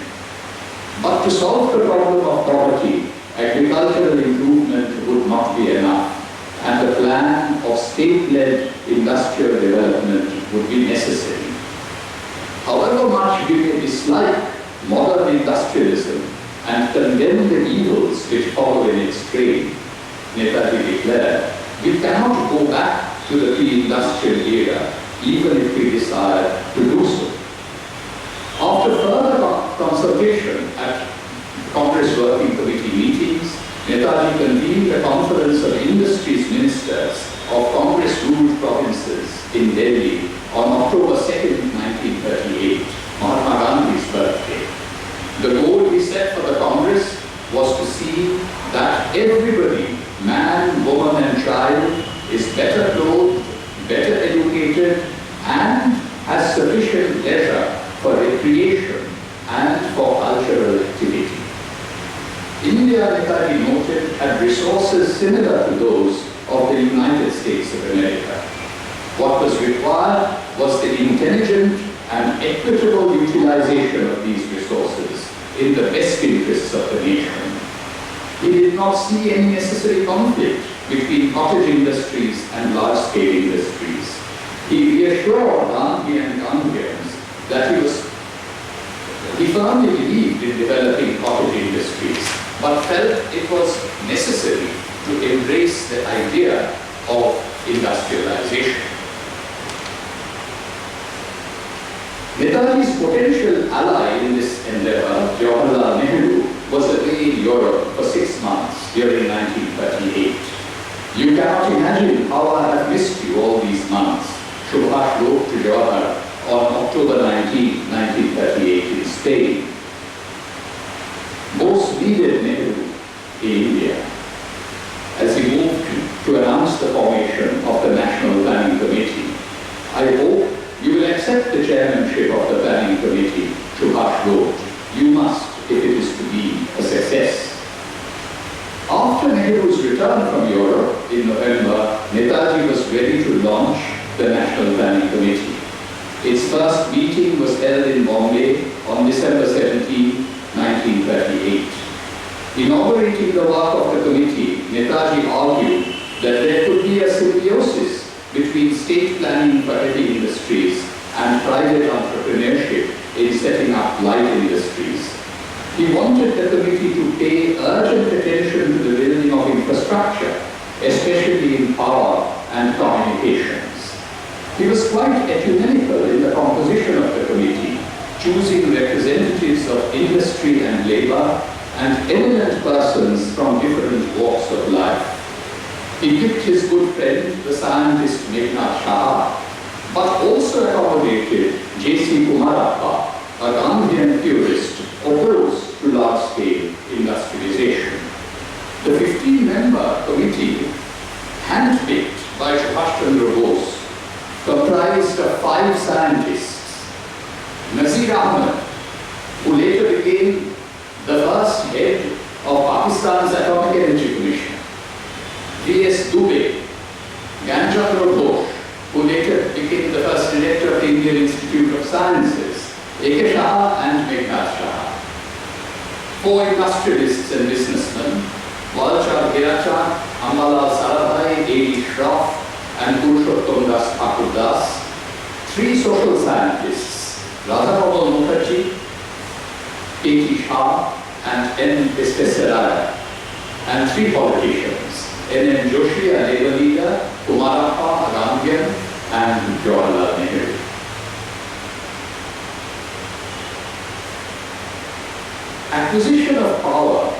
But to solve the problem of poverty, agricultural improvement would not be enough, and a plan of state-led industrial development would be necessary. However much we may dislike modern industrialism and condemn the evils which follow in its train, Netaji declared, we cannot go back to the pre-industrial era, even if we desire to do so. After further consultation at Congress Working Committee meetings, Netaji convened a conference of industries ministers of Congress-ruled provinces in Delhi on October 2nd, 1938, Mahatma Gandhi's birthday. The goal he set for the Congress was to see that everybody, man, woman and child, is better clothed, better educated, and has sufficient leisure for recreation and for cultural activity. India, Netaji noted, had resources similar to those of the United States of America. What was required was the intelligent and equitable utilization of these resources in the best interests of the nation. He did not see any necessary conflict between cottage industries and large-scale industries. He reassured Gandhi and Gandhians that he firmly believed in developing cottage industries, but felt it was necessary to embrace the idea of industrialization. Netaji's potential ally in this endeavor, Jawaharlal Nehru, was away in Europe for 6 months during 1938. You cannot imagine how I have missed you all these months, Subhash wrote to Jawahar on October 19, 1938 in Spain. Bose needed Nehru in India as he moved to announce the formation of the National Planning Committee. I hope you will accept the chairmanship of the Planning Committee, Subhash wrote. You must, if it is to be a success. After Nehru's return from Europe in November, Netaji was ready to launch the National Planning Committee. Its first meeting was held in Bombay on December 17, 1938. Inaugurating the work of the committee, Netaji argued that there could be a symbiosis between state planning for heavy industries and private entrepreneurship in setting up light industries. He wanted the committee to pay urgent attention to the building of infrastructure, especially in power and communications. He was quite ecumenical in the composition of the committee, choosing representatives of industry and labor and eminent persons from different walks of life. He picked his good friend, the scientist Eknath Shaha, but also accommodated J.C. Kumarappa, a Gandhian purist opposed to large-scale industrialization. The 15-member committee, handpicked by Subhash Chandra Bose, comprised of 5 scientists: Nazir Ahmed, who later became the first head of Pakistan's Atomic Energy Commission; V.S. Dubey, Gyanchandra Ghosh, who later became the first director of the Indian Institute of Sciences; A.K. Shah and Meghnad Shah. 4 industrialists and businessmen: Walchand Hirachand, Abala Sarabhai, A.D. Shroff, and Purushottam Das Thakur Das. 3 social scientists: Radhamohan Mukherjee, A.T. Shah, and N. Visvesvaraya. And 3 politicians: N.M. Joshi, a Labour leader; Kumarappa, a Gandhian, and Jawaharlal Nehru. Acquisition of power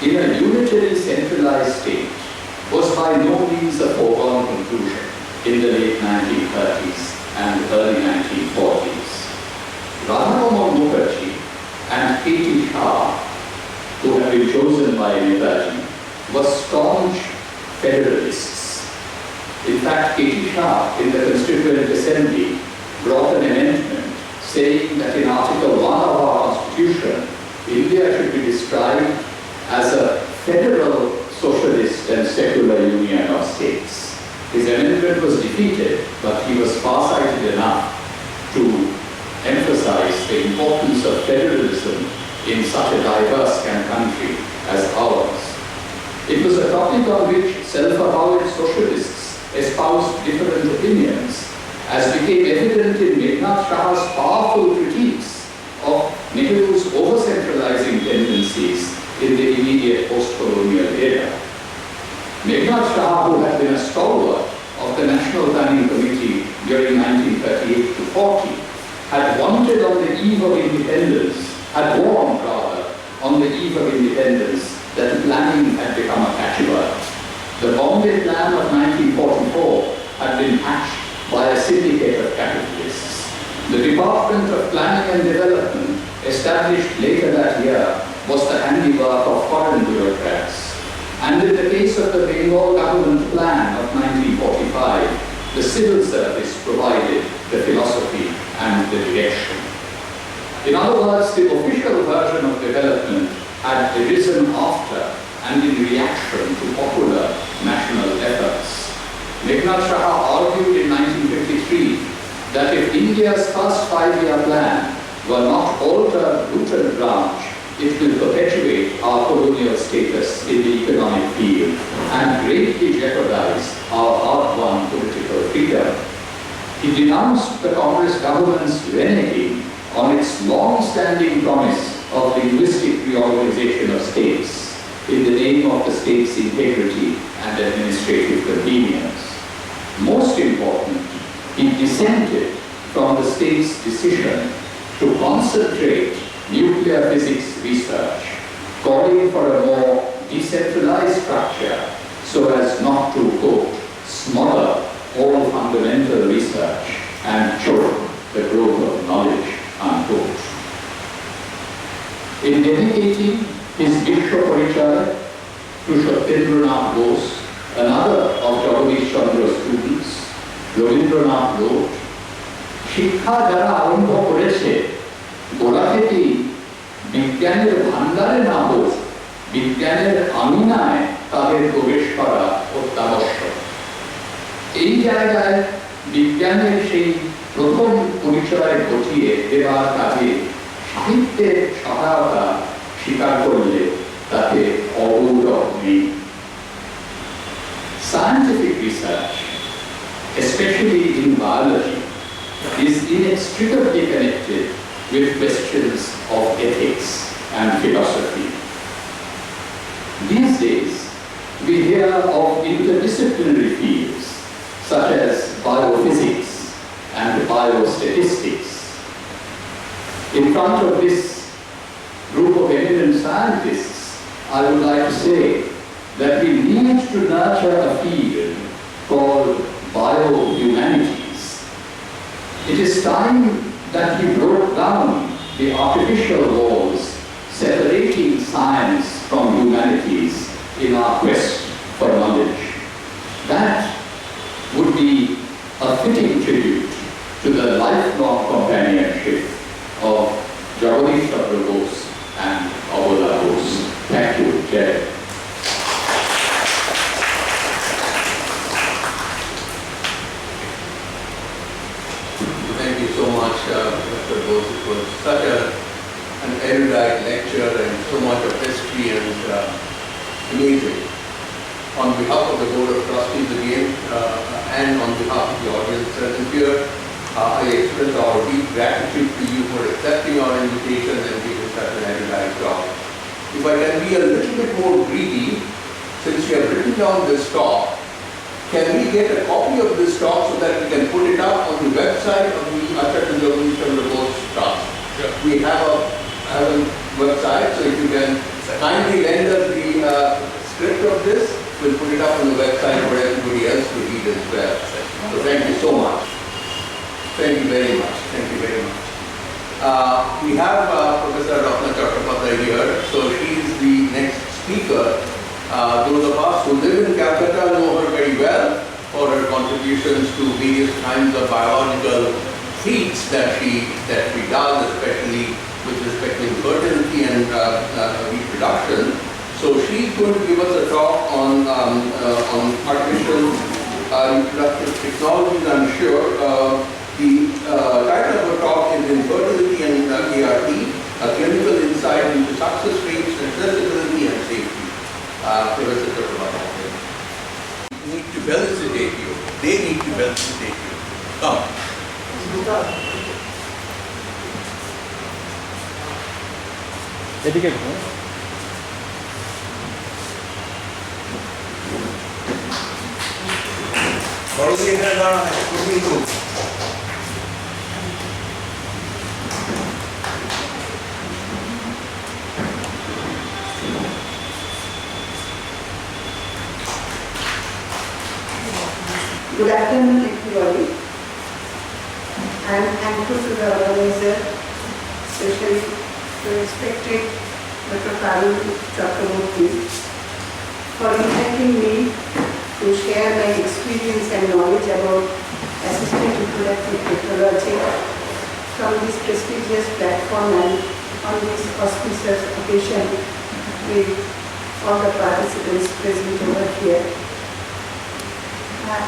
in a unitary centralized state was by no means a foregone conclusion in the late 1930s and early 1940s. Radhamohan Mukherjee and A.T. Shah, who had been chosen by Netaji, were staunch federalists. In fact, A.T. Shah in the Constituent Assembly brought an amendment saying that in Article 1 of our Constitution, India should be described as a federal socialist and secular union of states. His amendment was defeated, but he was far-sighted enough to emphasize the importance of federalism in such a diverse country as ours. It was a topic on which self-avowed socialists espoused different opinions, as became evident in Meghnad Shah's powerful critiques of Nehru's over-centralizing tendencies in the immediate post-colonial era. Meghnad Shah, who had been a stalwart of the National Planning Committee during 1938 to 40, had wanted on the eve of independence, had warned rather, on the eve of independence, that planning had become a catchword. The Bombay Plan of 1944 had been hatched by a syndicate of capitalists. The Department of Planning and Development, established later that year, was the handiwork of foreign bureaucrats. And in the case of the Bengal Government Plan of 1945, the civil service provided the philosophy and the direction. In other words, the official version of development had arisen after and in reaction to popular national efforts. Meghnad Shah argued in 1953 that if India's first 5-year plan were not altered root and branch, it will perpetuate our colonial status in the economic field and greatly jeopardize our hard-won political freedom. He denounced the Congress government's reneging on its long-standing promise of linguistic reorganization of states in the name of the state's integrity and administrative convenience. Most important, he dissented from the state's decision to concentrate nuclear physics research, calling for a more decentralized structure so as not to, quote, smother all fundamental research and choke the growth of knowledge, unquote. In dedicating his Vishwa Parichaya to Satyendranath Bose, another of Jagadish Chandra's students, Rabindranath wrote, শিক্ষা যারা আরম্ভ করেছে গোড়া থেকেই বিজ্ঞানের ভান্ডারে না হোক বিজ্ঞানের আমিনায় তাদের প্রবেশ করা অত্যাবশ্যক। এই জায়গায় বিজ্ঞানের সেই প্রথম পরিচয় ঘটিয়ে দেওয়ার কাজে সাহিত্যের সহায়তা স্বীকার করলে তাতে অগৌরব নেই। Scientific research, especially in biology, is inextricably connected with questions of ethics and philosophy. These days, we hear of interdisciplinary fields such as biophysics and biostatistics. In front of this group of eminent scientists, I would like to say that we need to nurture a field called biohumanities. It is time that he broke down the artificial walls separating science from humanities in our quest for knowledge. That would be a fitting tribute to the lifelong companionship of Jagadish Chandra Bose and Abala Bose. Thank you, Jai. Thank you so much, Mr. Bose. It was such an erudite lecture and so much of history and amazing. On behalf of the Board of Trustees again, and on behalf of the audience present here, I express our deep gratitude to you for accepting our invitation and giving such an erudite talk. If I can be a little bit more greedy, since you have written down this talk, can we get a copy of this talk so that we can put it up on the website of the Jagadish Chandra Bose Trust? Sure. We have a website, so if you can kindly lend us the script of this, we'll put it up on the website for everybody else to read as well. So thank you so much. Thank you very much. Thank you very much. We have Professor Ratna Chattopadhyay here, so she is the next speaker. Those of us who live in Calcutta know her very well for her contributions to various kinds of biological feats that she does, especially with respect to infertility and reproduction. So she's going to give us a talk on artificial reproductive technologies, I'm sure. The title of her talk is Infertility and ART, a clinical insight into success rates, accessibility and safety. Professor Chattopadhyay. Need to felicitate you. They need to felicitate you. Come. Dedicate. Good afternoon, everybody. I am thankful to the organizer, especially to respected Dr. Karul Chakraborty, for inviting me to share my experience and knowledge about assisted reproductive technology from this prestigious platform and on this auspicious occasion with all the participants present over here.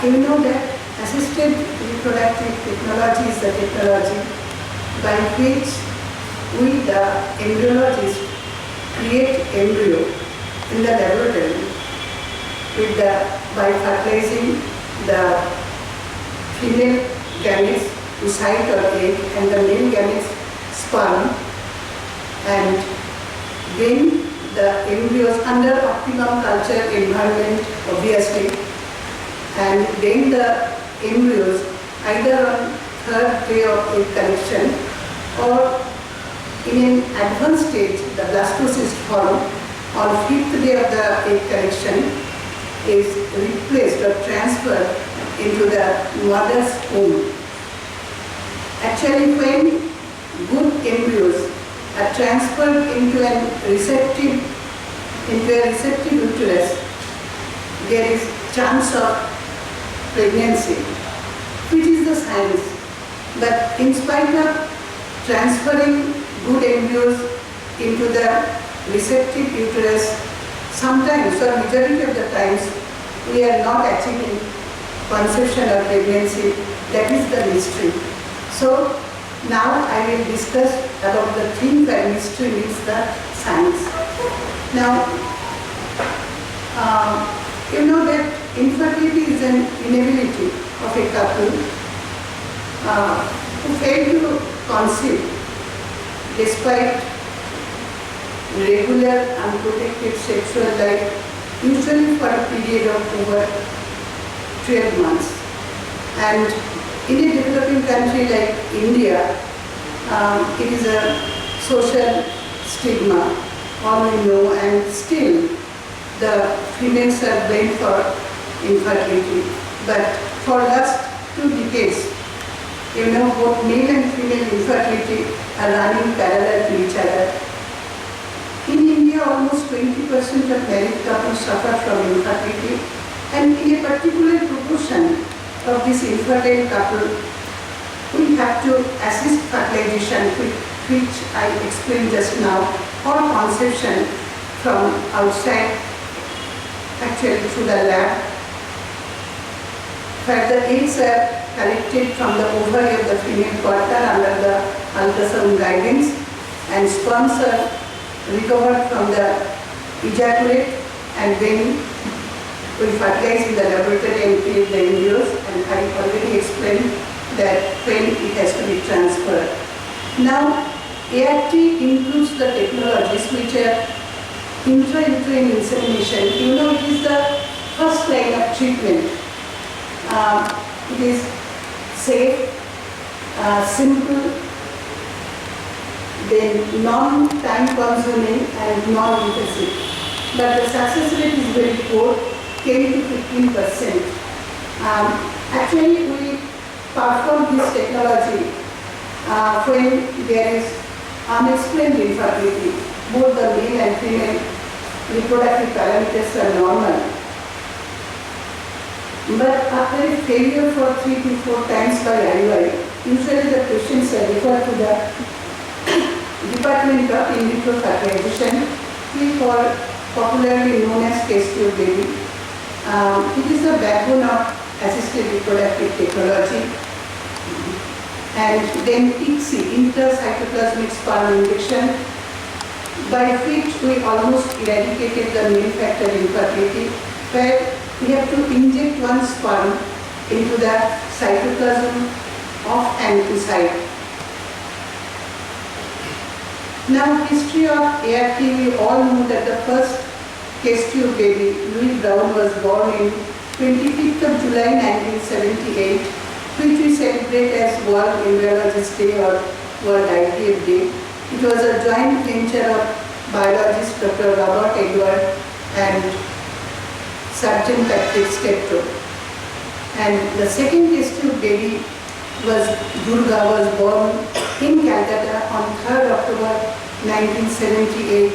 You know that assisted reproductive technology is the technology by which we, the embryologists, create embryo in the laboratory by fertilizing the female gametes to site or egg and the male gametes sperm, and bring the embryos under optimum culture environment, obviously, and bring the embryos either on third day of egg collection or in an advanced stage, the blastocyst form on fifth day of the egg collection is replaced or transferred into the mother's womb. Actually, when good embryos are transferred into a receptive uterus, there is chance of pregnancy, which is the science. But in spite of transferring good embryos into the receptive uterus, sometimes or majority of the times we are not achieving conception or pregnancy. That is the mystery. So now I will discuss about the thing that mystery means the science. Now, you know that infertility is an inability of a couple who fail to conceive despite regular unprotected sexual life, usually for a period of over 12 months. And in a developing country like India, it is a social stigma, all we know, and still the females are blamed for infertility. But for last 2 decades, both male and female infertility are running parallel to each other. In India, almost 20% of married couples suffer from infertility, and in a particular proportion of this infertile couple, we have to assist fertilization, which I explained just now, or conception from outside, actually through the lab, where the eggs are collected from the ovary of the female partner under the ultrasound guidance, and sperms are recovered from the ejaculate, and then we fertilize in the laboratory and create the embryos, and I already explained that when it has to be transferred. Now, ART includes the technologies which are intrauterine insemination. It is the first line of treatment. It is safe, simple, then non-time consuming and non-invasive. But the success rate is very poor, 10 to 15%. Actually, we perform this technology when there is unexplained infertility. Both the male and female reproductive parameters are normal. But after a failure for 3 to 4 times by IUI, usually the patients are referred to the Department of In Vitro Fertilization, we call popularly known as test tube baby. It is the backbone of assisted reproductive technology. And then ICSI, intracytoplasmic sperm injection, by which we almost eradicated the male factor infertility, where we have to inject one sperm into the cytoplasm of an oocyte. Now, history of ART, we all know that the first test tube baby, Louis Brown, was born in 25th of July 1978, which we celebrate as World Embryologist Day or World IVF Day. It was a joint venture of biologist Dr. Robert Edward and Surgeon Patrick Steptoe. And the second test tube baby Durga was born in Calcutta on 3rd October 1978,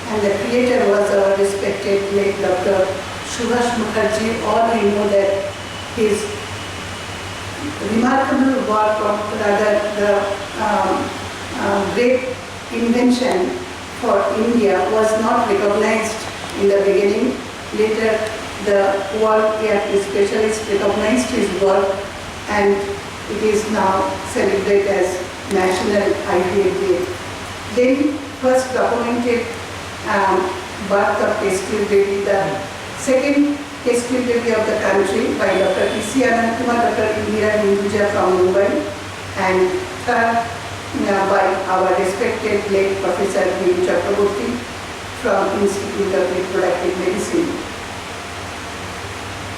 and the creator was our respected late Dr. Subhash Mukherjee. All we know that his remarkable work, or rather the great invention for India, was not recognized in the beginning. Later, the World ART specialist recognized his work, and it is now celebrated as National IVF Day. Then first documented birth of test tube baby, the second test tube baby of the country by Dr. T.C. Anantkumar, Dr. Indira Hinduja from Mumbai, and third by our respected late Professor B. Chakraborty from Institute of Reproductive Medicine.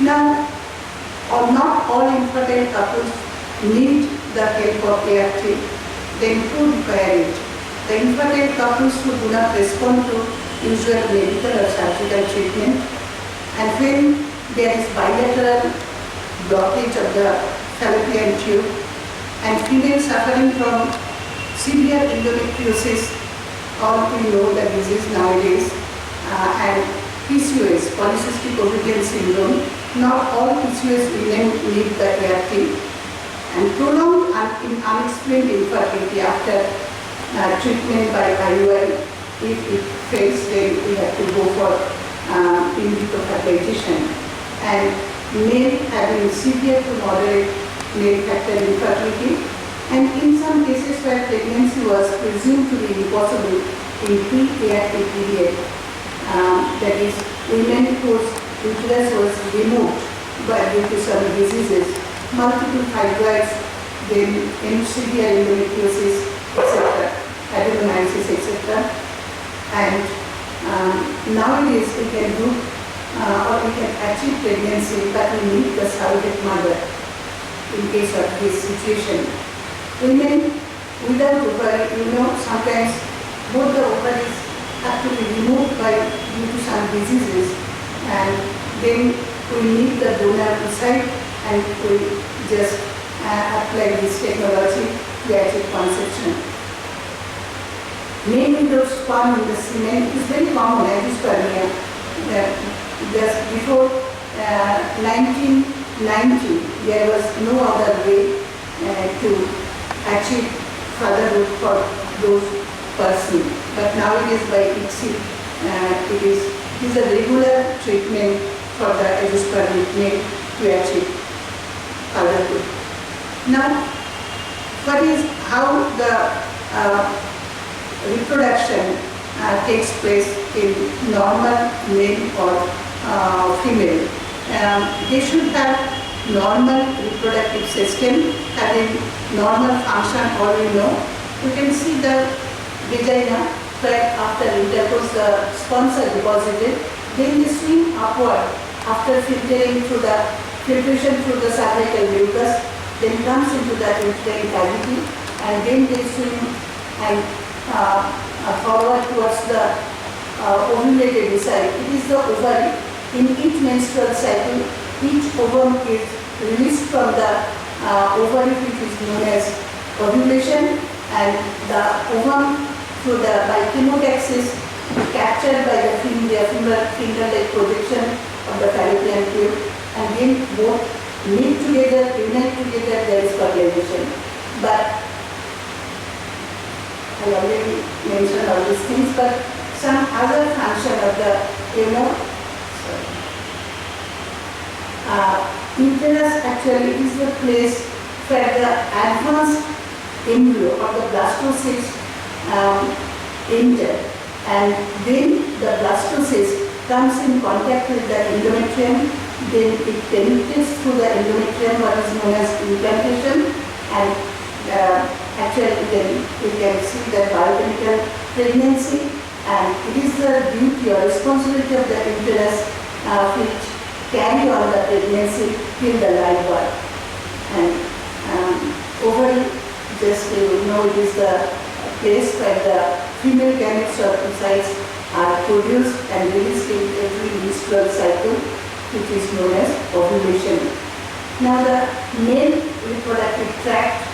Now, not all infertile couples need the help of ART, then who require it? The infertile couples who do not respond to usual medical or surgical treatment, and when there is bilateral blockage of the fallopian tube, and females suffering from severe endometriosis, all we know the disease nowadays, and PCOS, polycystic ovarian syndrome. Not all PCOS women need the ART, and prolonged and unexplained infertility after treatment by IUI. If it fails, then we have to go for in vitro fertilization. And male having severe to moderate male factor infertility, and in some cases where pregnancy was presumed to be impossible in pre-ART period, that is, women whose uterus was removed due to some diseases, multiple fibroids, then severe endometriosis, etc., adenomyosis, etc. And nowadays we can do or we can achieve pregnancy, but we need the surrogate mother in case of this situation. Women without ovary, sometimes both the ovaries have to be removed due to some diseases, and then we need the donor oocyte, and we just apply this technology to achieve conception. Main window sperm in the semen is very common agiospermia. Just before 1990, there was no other way to achieve fatherhood for those persons. But nowadays by ICSI, it is a regular treatment for the agiospermic male to achieve fatherhood. Now, what is how the reproduction takes place in normal male or female. They should have normal reproductive system, having normal function, all we know. You can see the vagina where after intercourse the sperms are deposited, then they swim upward after filtration through the cervical mucus, then comes into the uterine cavity, and then they swim and forward towards the ovulated side. It is the ovary. In each menstrual cycle, each ovum is released from the ovary, which is known as ovulation, and the ovum through by chemotaxis captured by the finger-like projection of the fallopian tube, and then both meet together, unite together, there is fertilization. But I already mentioned all these things, but some other function of the uterus actually is the place where the advanced embryo or the blastocyst enter, and then the blastocyst comes in contact with the endometrium, then it penetrates through the endometrium, what is known as implantation, and actually then you can see the biochemical pregnancy, and it is the duty or responsibility of the uterus which carry on the pregnancy till the live birth. And ovary, just you know, it is the place where the female gametes or oocytes are produced and released in every menstrual cycle, which is known as ovulation. Now the male reproductive tract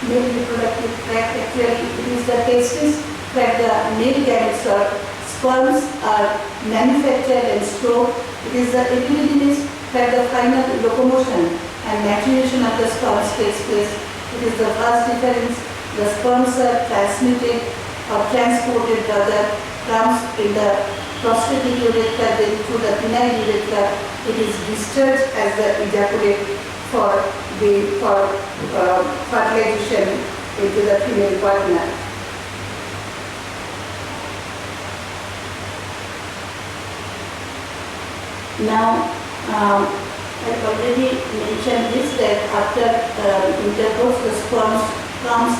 male reproductive tract, actually it is the testis where the male gametes or sperms are manufactured and stored. It is the epididymis where the final locomotion and maturation of the sperms takes place. It is the first difference. The sperms are transmitted or transported rather, comes in the prostatic urethra, then through the penile urethra. It is discharged as the ejaculate for fertilization into the female partner. Now, I already mentioned this, that after intercourse, the sperm comes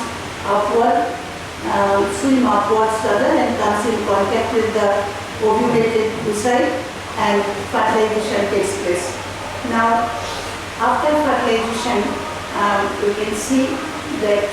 upward, swim upwards rather, and comes in contact with the ovulated oocyte, and fertilization takes place. Now, after fertilization, you can see that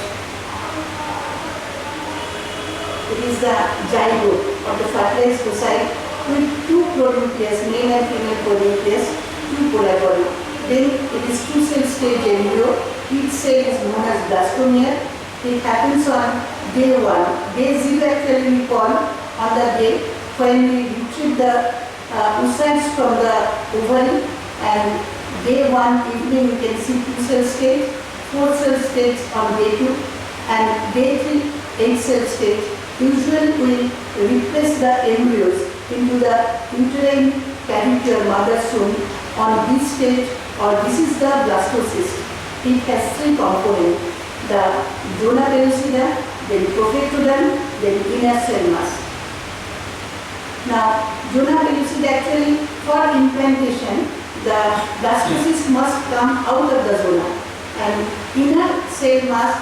it is the zygote of the fertilized oocyte with two pronucleus, male and female pronucleus, two polar body. Then it is two-cell stage embryo. Each cell is known as blastomere. It happens on day 1. Day 0 actually we call on the day when we retrieve the oocytes from the ovary, and day 1 evening we can see 2-cell stage, 4-cell stage on day 2, and day 3 8-cell stage. Usually we replace the embryos into the uterine cavity or mother's womb on this stage, or this is the blastocyst. It has 3 components: the zona pellucida, then profectoderm, then inner cell mass. Now, zona pellucida actually for implantation, the blastocyst must come out of the zona, and inner cell mass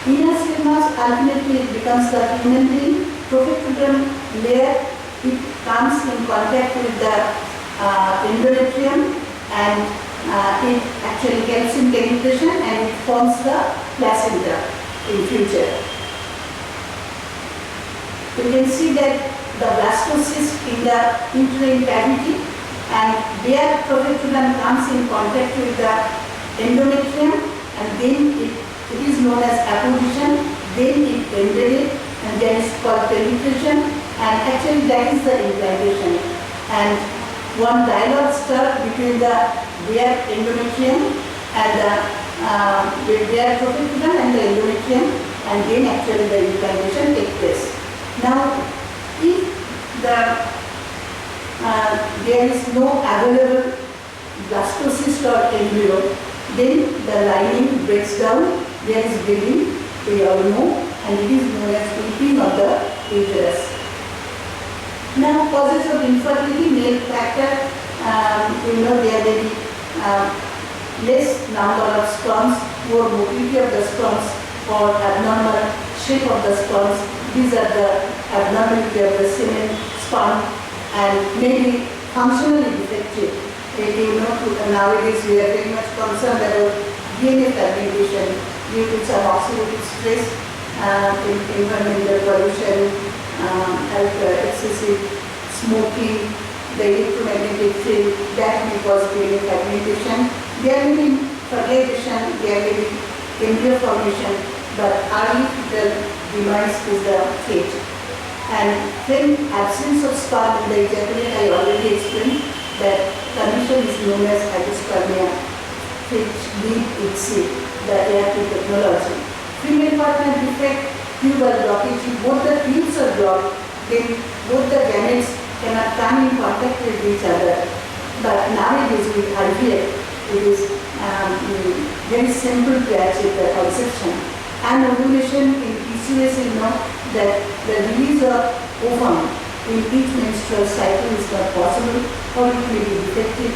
ultimately it becomes the human being. Profectoderm layer, it comes in contact with the endometrium, and it actually helps in penetration, and it forms the placenta in future. You can see that the blastocyst in the uterine cavity, and there profecudum comes in contact with the endometrium, and then it is known as apposition, then it invaded, and then it's called penetration, and actually that is the implantation. And one dialogue starts between the bare endometrium and the bare profecudum and the endometrium, and then actually the implantation takes place. Now, if there is no available blastocyst or embryo, then the lining breaks down, there is bleeding, we all know, and it is known as weeping of the uterus. Now, causes of infertility, male factor, there may be less number of sperms, more motility of the sperms, or abnormal shape of the sperms. These are the abnormality of the semen, sperm, and maybe functionally defective. Nowadays we are very much concerned about DNA fragmentation due to some oxidative stress, environmental pollution, excessive smoking, the electromagnetic field, that may cause DNA fragmentation. There may be fertilization, there may be embryo formation, but early fetal demise is the fate. And when absence of sperm in the ejaculate, I already explained that condition is known as agispermia, which lead ICSI, the ART technology. Female partner defect, tubal blockage, if both the tubes are blocked, then both the gametes cannot come in contact with each other. But nowadays with IVF, it is very simple to achieve the conception. And ovulation in PCOS, you know that the release of ovum in each menstrual cycle is not possible, or it may be defective.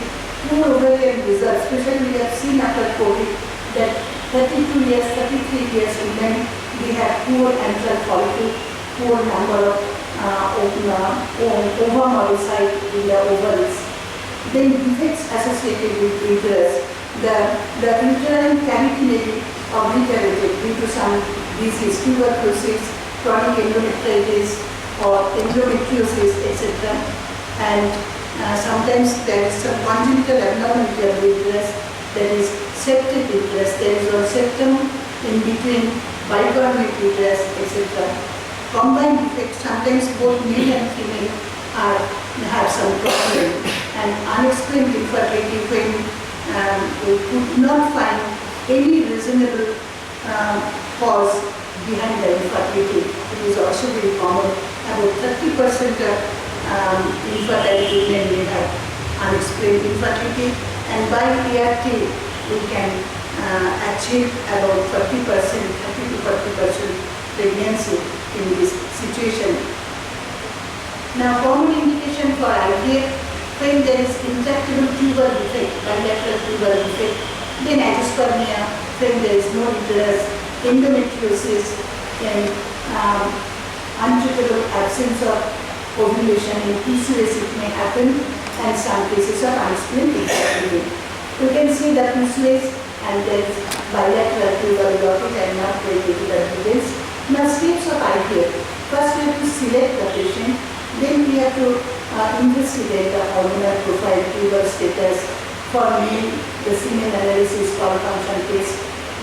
Poor ovarian results, especially we have seen after COVID that 32 years, 33 years women, we have poor antral follicle, poor number of ovum oocyte in the ovaries. Then defects associated with uterus. The uterine cavity may be obliterated due to some disease, tuberculosis, chronic endometritis, or endometriosis, etc. And sometimes there is some congenital abnormality of the uterus, that is septic uterus, there is one septum in between bicarbonate uterus, etc. Combined defects, sometimes both male and female have some problem, and unexplained infertility when we could not find any reasonable cause behind the infertility. It is also very common. About 30% of infertility women may have unexplained infertility, and by ART we can achieve about 30% to 40% pregnancy in this situation. Now, common indication for IVF, when there is intractable tubal defect, bilateral tubal defect, then agispermia, when there is no uterus, endometriosis, then untreatable absence of ovulation in PCOS it may happen, and some cases of unexplained infertility. You can see the PCOS and there is bilateral tubal blockage. I am not going into the details. Now, steps of IVF. First, we have to select the patient. Then we have to investigate the hormonal profile, tubal status. For male, the semen analysis called function test.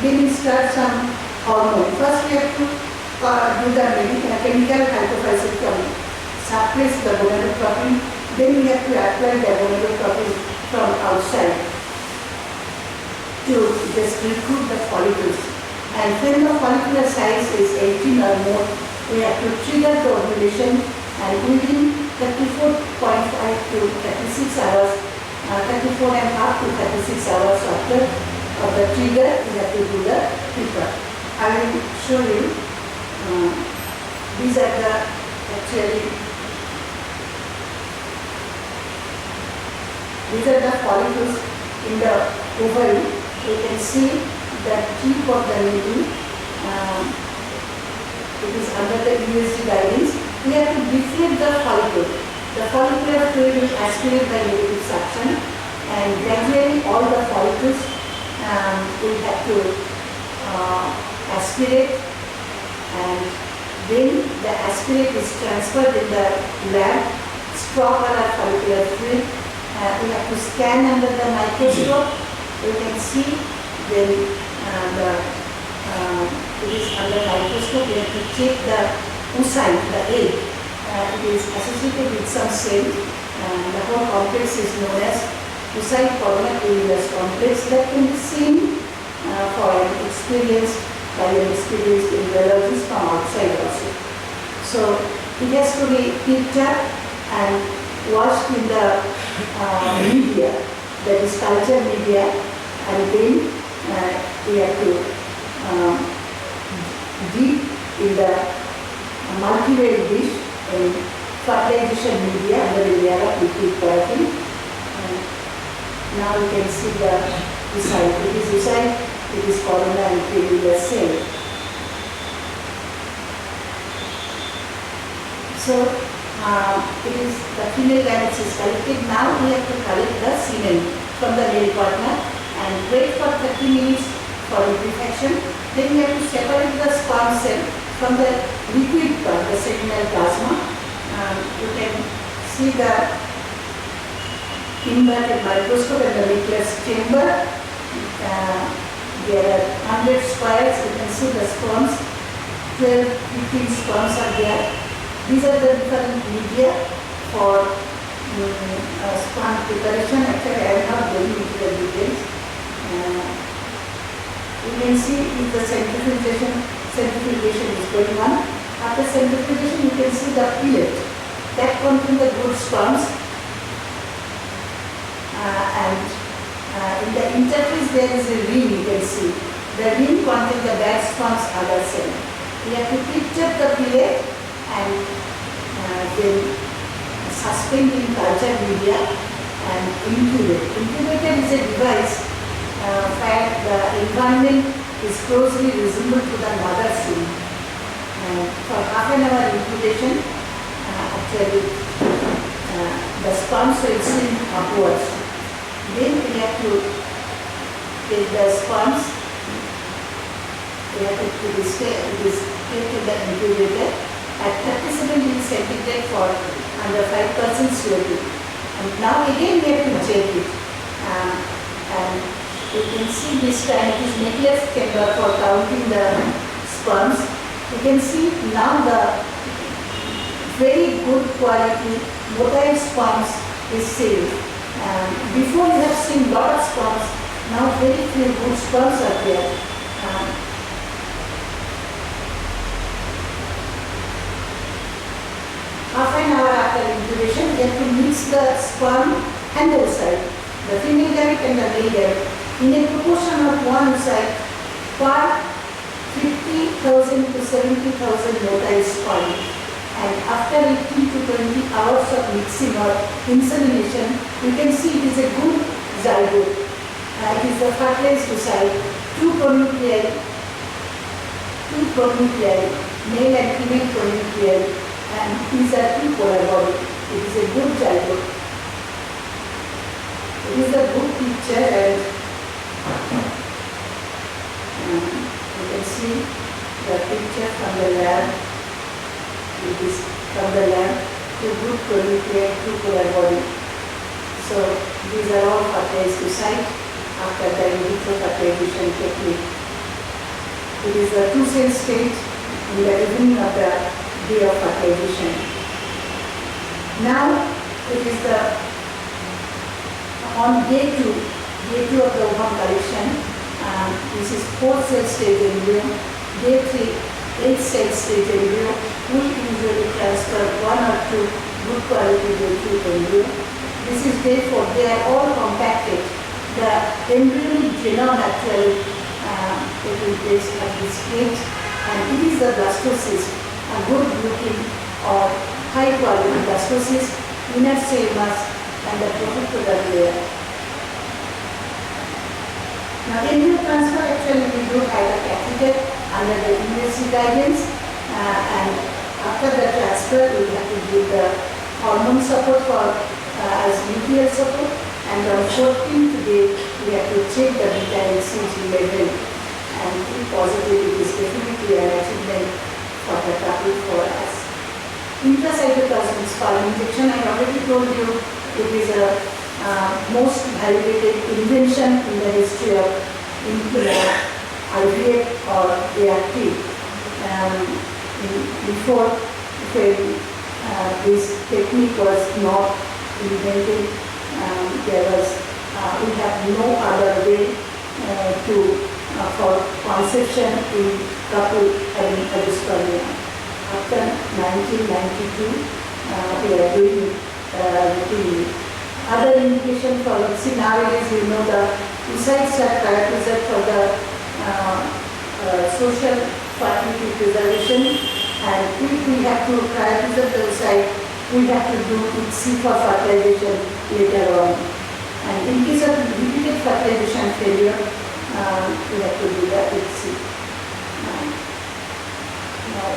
Then we start some hormone. First, we have to do the chemical hypophysiectomy, suppress the gonadotropin. Then we have to apply the gonadotropin from outside to just recruit the follicles. And when the follicular size is 18 or more, we have to trigger the ovulation, and within 34.5 to 36 hours, 34 and a half to 36 hours after of the trigger, we have to do the pickup. I will show you. These are the follicles in the ovary. You can see the tip of the needle. It is under the USG guidance. We have to deflate the follicle. The follicular fluid is aspirated by negative suction, and gradually all the follicles we have to aspirate, and then the aspirate is transferred in the lab, straw color follicular fluid. We have to scan under the microscope. You can see then it is under microscope. We have to check the oocyte, the egg. It is associated with some cell. The whole complex is known as oocyte colonoplanus complex that can be seen for an experienced by an experienced embryologist from outside also. So it has to be picked up and washed in the media, that is culture media, and then we have to deep in the multi-well dish in fertilization media under the layer of liquid paraffin. Now you can see the oocyte. It is oocyte, it is columnar and tubular cell. So it is the female gametes is collected. Now we have to collect the semen from the male partner and wait for 30 minutes for liquefaction. Then we have to separate the sperm cell from the liquid part, the seminal plasma. You can see the inverted microscope and the nucleus chamber. There are 100 squares. You can see the sperms. 12, 15 sperms are there. These are the different media for sperm preparation. Actually, I am not going into the details. You can see if the centrifugation is going on. After centrifugation, you can see the pellet that contains the good sperms. And in the interface there is a ring, you can see. The ring contains the bad sperms other cell. We have to pick up the pellet and then suspend in culture media and incubate. Incubator is a device where the environment is closely resembled to the mother scene. For half an hour incubation, actually the sperms will swim upwards. Then we have to take the sperms, we have to kept in the incubator at 37 degrees centigrade for under 5% CO2. And now again we have to check it. And you can see this time it is nucleus chamber for counting the sperms. You can see now the very good quality motile sperms is saved. Before you have seen lot of sperms, now very few good sperms are there. Half an hour after incubation, we have to mix the sperm and the oocyte, the female gamete and the male gamete, in a proportion of one oocyte per 50,000 to 70,000 motile sperm. And after 18 to 20 hours of mixing or insemination, you can see it is a good zygote. It is the fertilized oocyte, two pronuclei, male and female pronuclei, and these are two polar body. It is a good zygote. It is a good picture, and you can see the picture from the lab. It is from the lab, two good pronuclei, two polar body. So these are all fertilized oocyte after the in vitro fertilization technique. It is the 2 cell state in the evening of the day of fertilization. Now it is on day 2 of the ovum collection. This is 4 cell stage embryo. Day 3, 8 cell stage embryo. We usually transfer 1 or 2 good quality day 2 embryo. This is day 4. They are all compacted. The embryonic genome actually taking place at this stage, and it is the blastocyst, a good looking or high quality blastocyst, inner cell mass, and the protector layer. Now embryo transfer actually we do by the catheter under the university guidance, and after the transfer we have to give the hormone support for as nuclear support, and on 14th day we have to check the beta HCG level, and if positive it is definitely an achievement for the couple for us. Intracytoplasmic sperm injection, I already told you, it is a most validated invention in the history of IVF or ART. Before, when this technique was not invented, we have no other way for conception in couple having azoospermia. After 1992, we are doing the other indication for, see nowadays you know the oocytes are prioritized for the social fertility preservation, and if we have to prioritize the oocyte, we have to do ICSI for fertilization later on. And in case of repeated fertilization failure, we have to do the ICSI.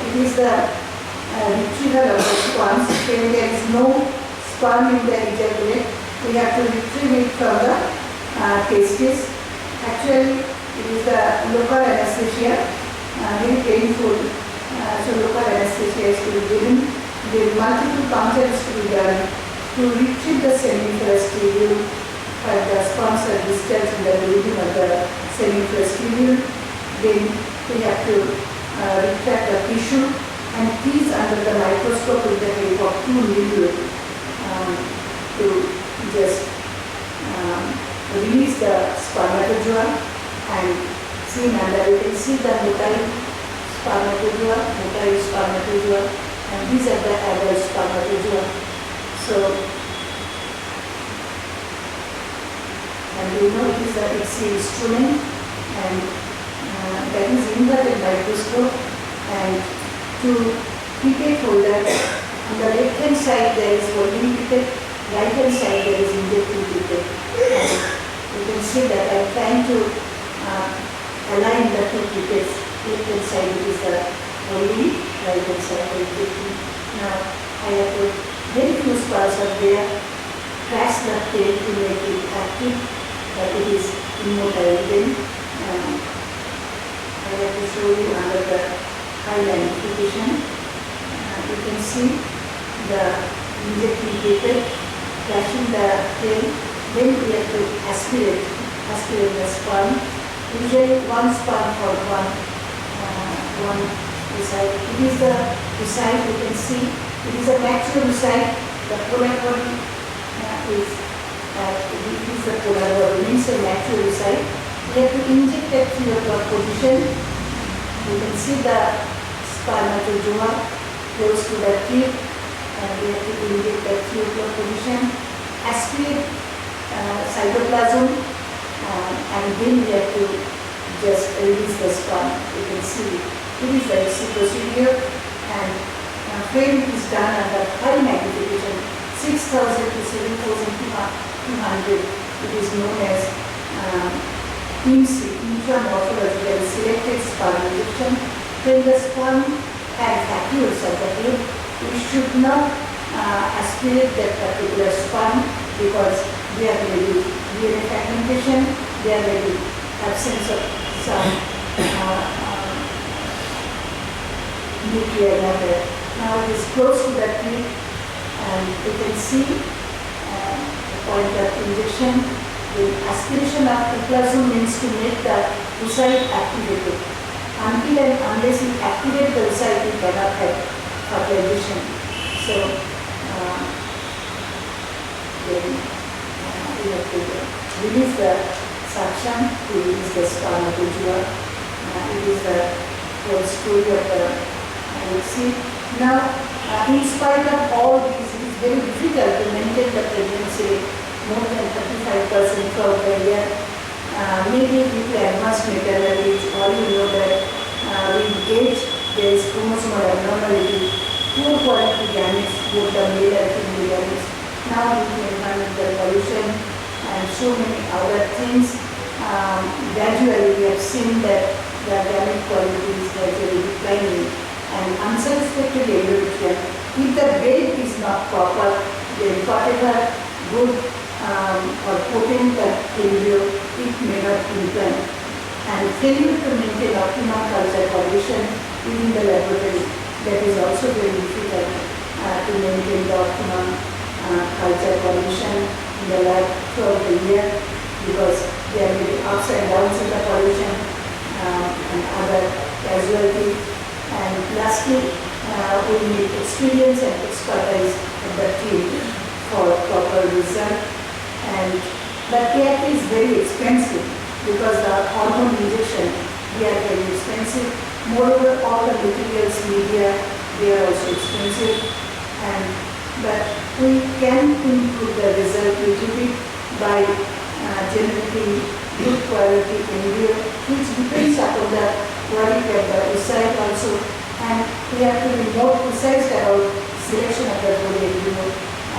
It is the retrieval of the sperms. When there is no sperm in the ejaculate, we have to retrieve it from the testes. Actually, it is the local anesthesia, very painful. So local anesthesia is to be given. There are multiple punctures to be done to retrieve the seminiferous tubule, but the sperms are discharged in the region of the seminiferous tubule. Then we have to retract the tissue and tease under the microscope with the help of 2 needles to just release the spermatozoa and see under you can see the motile spermatozoa, and these are the adult spermatozoa. So, and you know it is a ICSI instrument, and that is inverted microscope, and to pipette holder on the left hand side there is holding pipette, right hand side there is injecting pipette. And you can see that I am trying to align the 2 pipettes. Left hand side it is the holding, right hand side injecting. Now I have to very few sperms are there, crash the tail to make it active, but it is immotile. Then I have to show you under the highline position. You can see the injecting pipette, crashing the tail. Then we have to aspirate the sperm. Usually 1 sperm for one oocyte. It is the oocyte, you can see. It is a natural oocyte. The polar body is the polar body, means a natural oocyte. We have to inject at 3 o'clock position. You can see the spermatozoa close to the tip, and we have to inject at 3 o'clock position. Aspirate cytoplasm, and then we have to just release the sperm. You can see it is the ICSI procedure, and when it is done under high magnification, 6,000 to 7,200, it is known as IMSI, intramorphologically selected sperm injection. When the sperm has vacuoles at the head, we should not aspirate that particular sperm, because they are very DNA fragmentation, they are very absence of some nuclear matter. Now it is close to the tip, and you can see the point of injection. The aspiration of ecplasm means to make the oocyte activated. Until and unless you activate the oocyte, you cannot have fertilization. So, then we have to release the suction to release the spermatozoa. It is the whole story of the ICSI. Now, in spite of all these, it is very difficult to maintain the pregnancy more than 35% throughout the year. Maybe due to advanced maternal age, all you know that with age there is chromosomal abnormality, poor quality gametes, both the male and female gametes. Now due to environmental pollution and so many other things, gradually we have seen that the gamete quality is gradually declining, and unsuspected endometrium, if the bed is not proper, then whatever good or potent embryo, it may not implant. And failure to maintain optimal culture condition within the laboratory. That is also very difficult to maintain the optimum culture condition in the lab throughout the year, because there may be ups and downs in the pollution and other casualties. And lastly, we need experience and expertise of the team for proper result. And the care is very expensive because the hormone injection, they are very expensive. Moreover, all the materials, media, they are also expensive. But we can improve the result a little bit by generating good quality embryo, which depends upon the quality of the oocyte also. And we have to be more precise about selection of the good embryo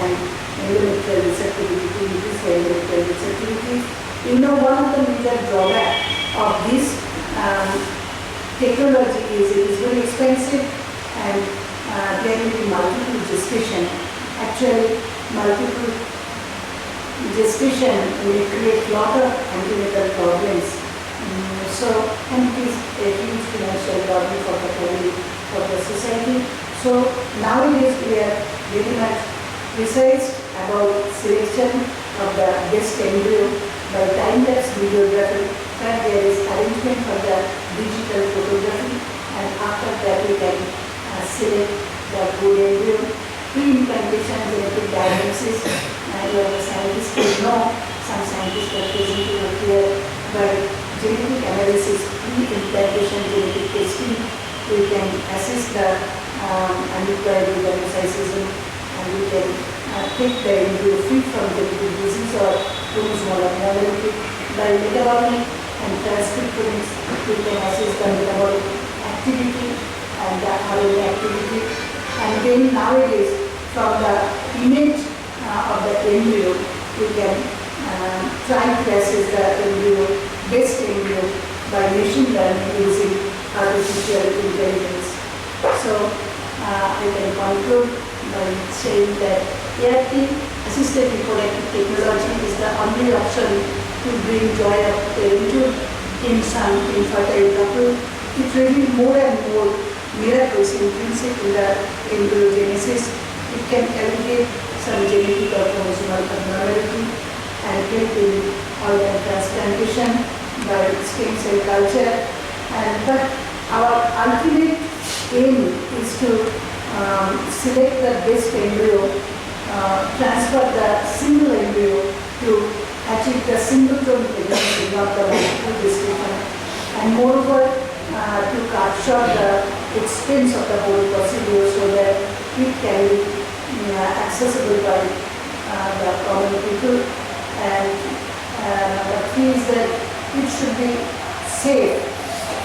and endometrial receptivity, to increase the endometrial receptivity. One of the major drawbacks of this technology is it is very expensive, and there will be multiple gestation. Actually, multiple gestation will create a lot of antenatal problems. And it is a huge financial burden for the family, for the society. So nowadays we are very much precise about selection of the best embryo by time-lapse videography, that there is arrangement for the digital photography, and after that we can select the good embryo. Pre-implantation genetic diagnosis, the scientists will know, some scientists are present here, but genetic analysis, pre-implantation genetic testing, we can assess the unrequired metastasis, and we can take the embryo free from genetic disease or chromosomal abnormality. By metabolic and transcriptomics, we can assess the metabolic activity and the RNA activity. And then nowadays, from the image of the embryo, we can try to assess the embryo, best embryo, by machine learning using artificial intelligence. So I can conclude by saying that ART assisted reproductive technology is the only option to bring joy of parenthood in some infertile couple. It reveals more and more miracles intrinsic in the embryogenesis. It can alleviate some genetic or chromosomal abnormality and help in organ transplantation by stem cell culture. But our ultimate aim is to select the best embryo, transfer the single embryo to achieve the singleton pregnancy, not the multiple gestation, and moreover to cut short the expense of the whole procedure so that it can be accessible by the common people. And number three is that it should be safe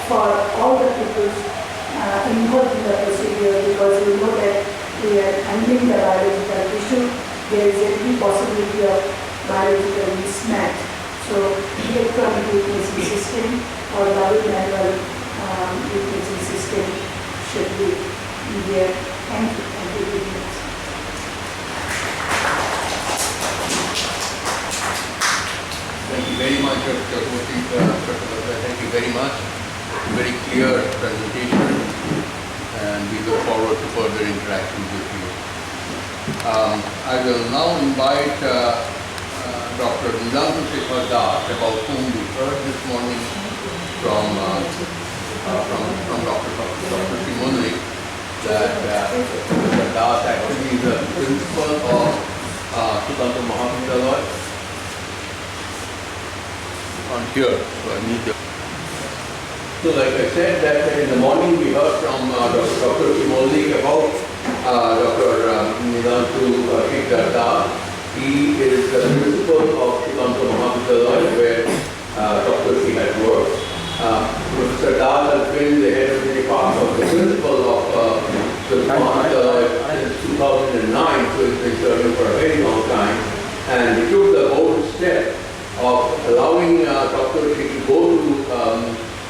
for all the people involved in the procedure, because we know that we are handling the biological issue. There is every possibility of biological mismatch. So electronic witnessing system or double manual witnessing system should be there. Thank you. Thank you very much. Thank you very much, Dr. Murthy. Thank you very much. Very clear presentation, and we look forward to further interaction with you. I will now invite Dr. Nilantu Shekhar Das, about whom we heard this morning from Dr. Shimundri, that Dr. Das actually is the principal of Sutanta Mahavidyalaya. On here, so I need to. So like I said, that in the morning we heard from Dr. Shimundri about Dr. Nilantu Shekhar Das. He is the principal of Sutanta Mahavidyalaya, where Dr. She had worked. Professor Das has been the head of the department, the principal of the Mahavidyalaya since 2009, so he's been serving for a very long time. And he took the bold step of allowing Dr. She to go to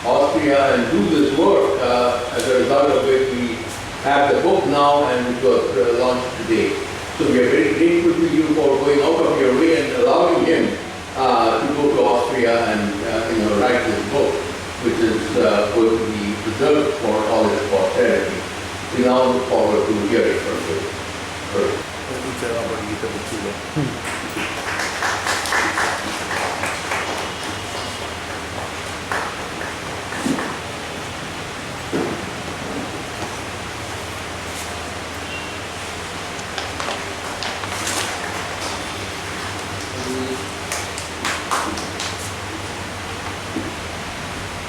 Austria and do this work, as a result of which we have the book now and which was launched today. So we are very grateful to you for going out of your way and allowing him to go to Austria and write this book, which is going to be preserved for all its about Gita Bhakti.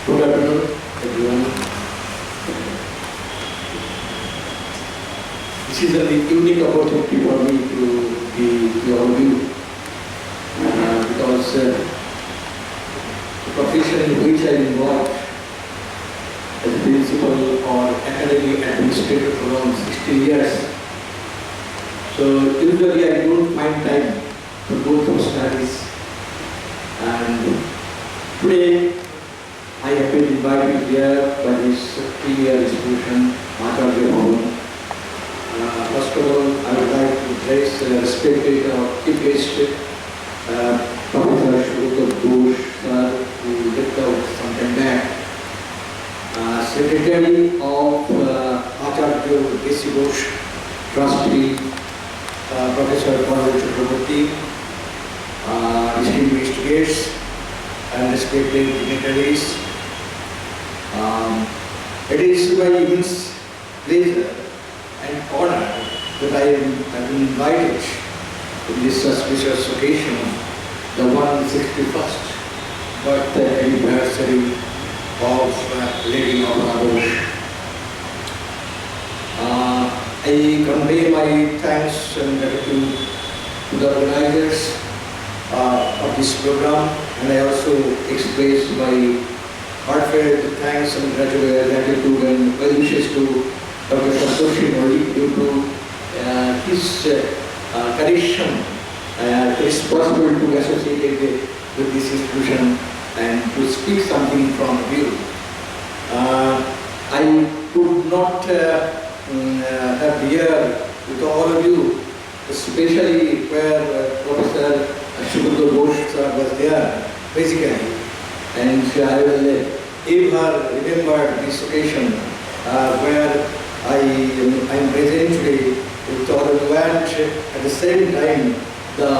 Good afternoon, everyone. This is a unique opportunity for me to be with all of you because the profession in which I am involved as a principal or academic administrator for around 16 years. So usually I don't find time to go through studies, and today I have been invited here by this premier institution, Acharya Bhavan. First of all, I would like to place respected chief guest, Professor Bose, who left out some time back, Secretary of Acharya Bose, Trustee, Professor Bose Chakraborty, distinguished guests, and respected dignitaries. It is my immense pleasure and honor that I have been invited in this auspicious occasion, the 161st birthday anniversary of Lady Abala Bose. I convey my thanks and gratitude to the organizers of this program, and I also express my heartfelt thanks and gratitude and well wishes to Dr. Santoshi Modi due to his connection. It is possible to be associated with this institution and to speak something from you. I could not have here with all of you, especially where Professor Bose was there physically, and I will give her remember this occasion where I am present today with all of you, and at the same time the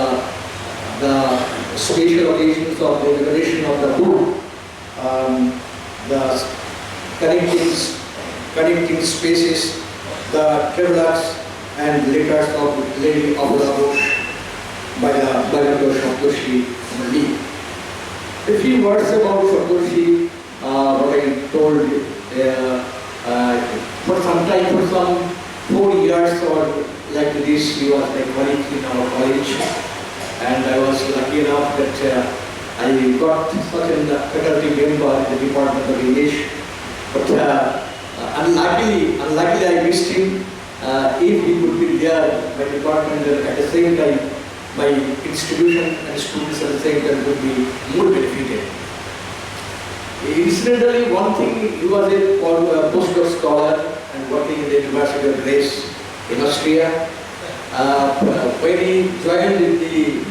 special occasions of the liberation of the book, the connecting spaces, the travelers and letters of Lady Abala Bose by Dr. Santoshi Modi. A few words about Santoshi, what I told for some time, for some 4 years or like this, he was like colleague in our college, and I was lucky enough that I got such a faculty member in the Department of English, but unluckily I missed him. If he would be there, my department at the same time, my institution and students at the same time would be more benefited. Incidentally, one thing, he was a postdoc scholar and working in the University of Bose in Austria. When he joined the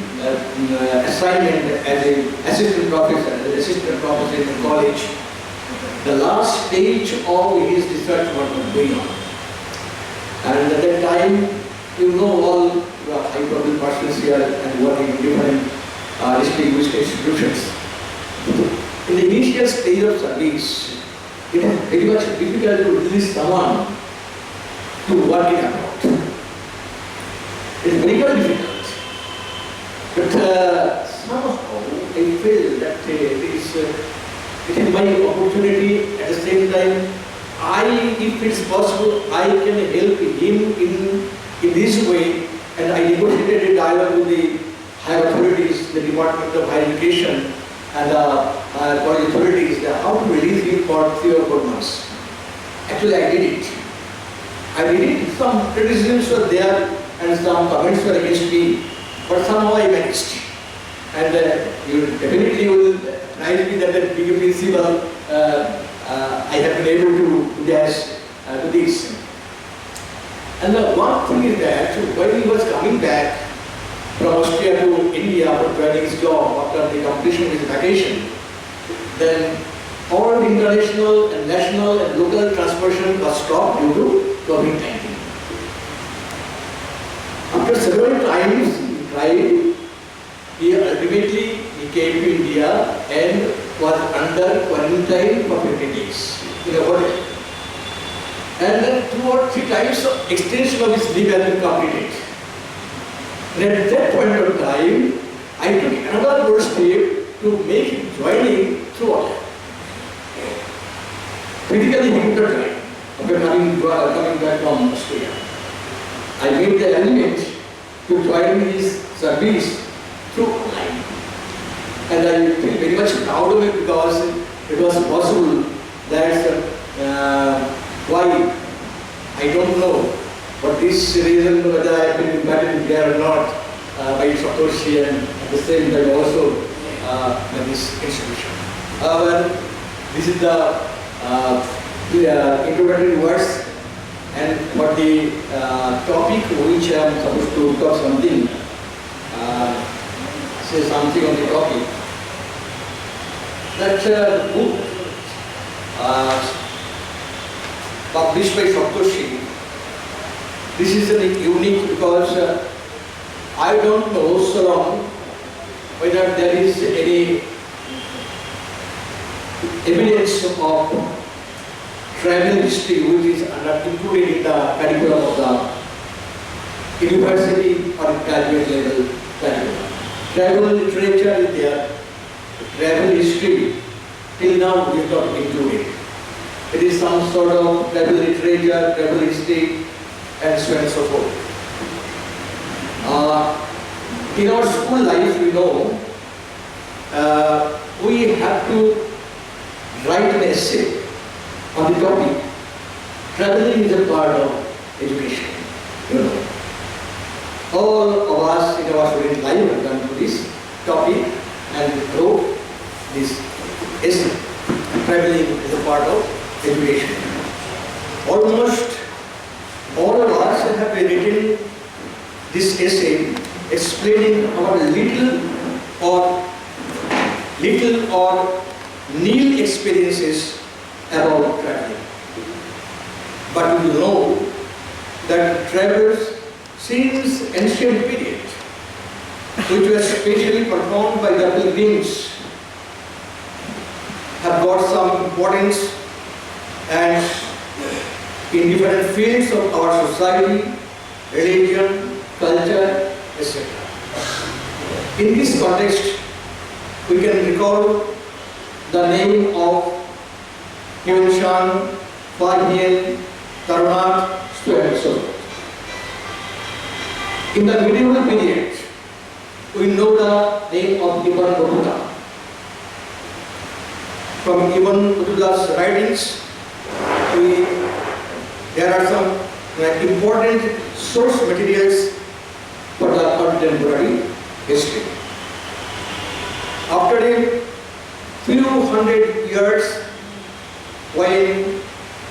assignment as an assistant professor in the college, the last stage of his research work was going on. And at that time, you know, all high profile persons here and working in different distinguished institutions. In the initial stage of service, it is very much difficult to release someone to work in abroad. It is very difficult. But somehow I feel that it is my opportunity. At the same time, if it is possible, I can help him in this way, and I negotiated a dialogue with the higher authorities, the Department of Higher Education, and the college authorities, how to release him for 3 or 4 months. Actually, I did it. Some criticisms were there and some comments were against me, but somehow I managed. And you definitely will write me that being a principal, I have been able to dash to this. And the one thing is that when he was coming back from Austria to India for joining his job after the completion of his vacation, then all the international and national and local transportation was stopped due to COVID-19. After several times time, he ultimately he came to India and was under quarantine for 50 days in a hotel. And then 2 or 3 times of extension of his leave has been completed. And at that point of time, I took another bold step to make him joining throughout. Critically, he could not join after coming back from Australia. I made the arrangement to join his service through online. And I feel very much proud of it because it was possible that why, I don't know, but this reason whether I have been invited there or not by Satoshi and at the same time also by this institution. However, this is the introductory words and about the topic which I am supposed to talk something, say something on the topic. That book published by Satoshi, this is unique because I don't know so long whether there is any evidence of travel history which is included in the curriculum of the university or graduate level curriculum. Travel literature is there, travel history till now is not included. It is some sort of travel literature, travel history, and so on and so forth. In our school life, we know we have to write an essay on the topic. Traveling is a part of education. You know, all of us in our student life have gone through this topic and wrote this essay. Traveling is a part of education. Almost all of us have written this essay explaining our little or nil experiences about traveling. But we know that travelers since ancient period, which were specially performed by the pilgrims, have got some importance and in different fields of our society, religion, culture, etc. In this context, we can recall the name of Hyun-Shan, Fa-Hien, Tarunath, so and so forth. In the medieval period, we know the name of Ibn Battuta. From Ibn Battuta's writings, there are some important source materials for the contemporary history. After a few hundred years, when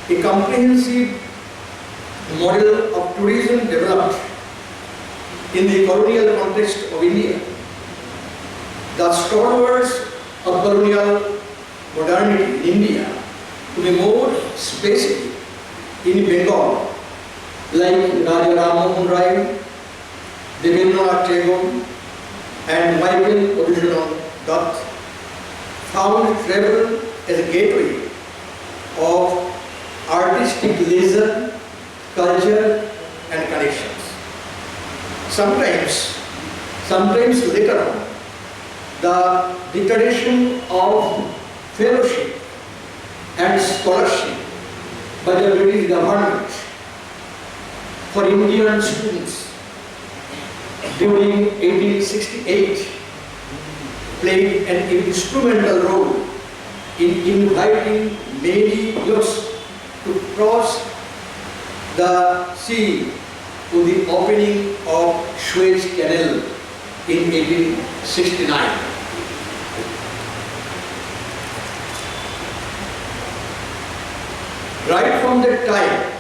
a comprehensive model of tourism developed in the colonial context of India, the stalwarts of colonial modernity in India, to be more specific, in Bengal, like Raja Ram Rai, Devendranath Tagore, and Michael Odishanon Dutt, found travel as a gateway of artistic leisure, culture, and connections. Sometimes later on, the declaration of fellowship and scholarship by the British government for Indian students during 1868 played an instrumental role in inviting many youths to cross the sea to the opening of Suez Canal in 1869. Right from that time,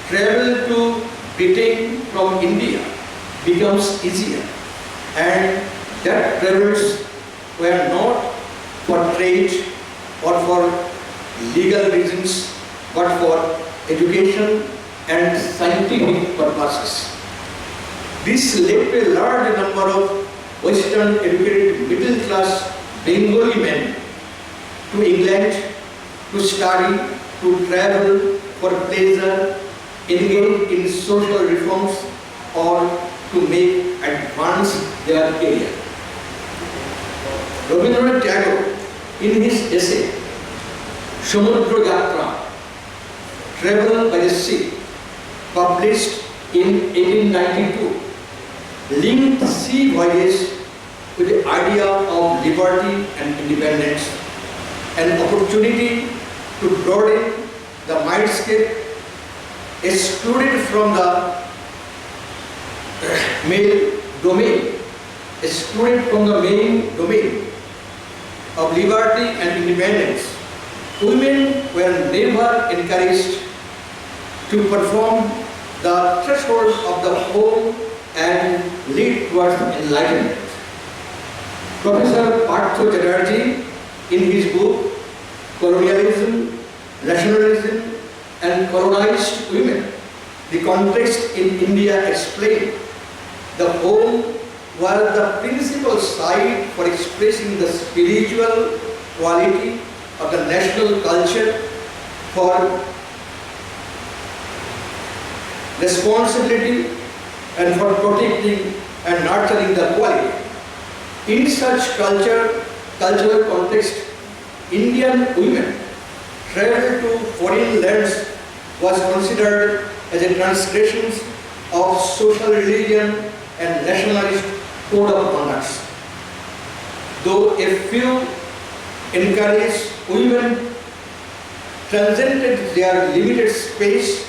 travel to Britain from India becomes easier, and that travels were not for trade or for legal reasons, but for education and scientific purposes. This led to a large number of Western educated middle class Bengali men to England to study, to travel for pleasure, engage in social reforms, or to make advance their career. Rabindranath Tagore, in his essay, Samudra Yatra, Travel by the Sea, published in 1892, linked sea voyages with the idea of liberty and independence, an opportunity to broaden the mindscape excluded from the male domain, excluded from the main domain of liberty and independence. Women were never encouraged to perform the threshold of the home and lead towards enlightenment. Professor Partho Chatterjee, in his book Colonialism, Nationalism and Colonized Women, the context in India, explained the home was the principal site for expressing the spiritual quality of the national culture, for responsibility and for protecting and nurturing the quality. In such cultural context, Indian women travel to foreign lands was considered as a transgression of social religion and nationalist code of conduct. Though a few encouraged women transcended their limited space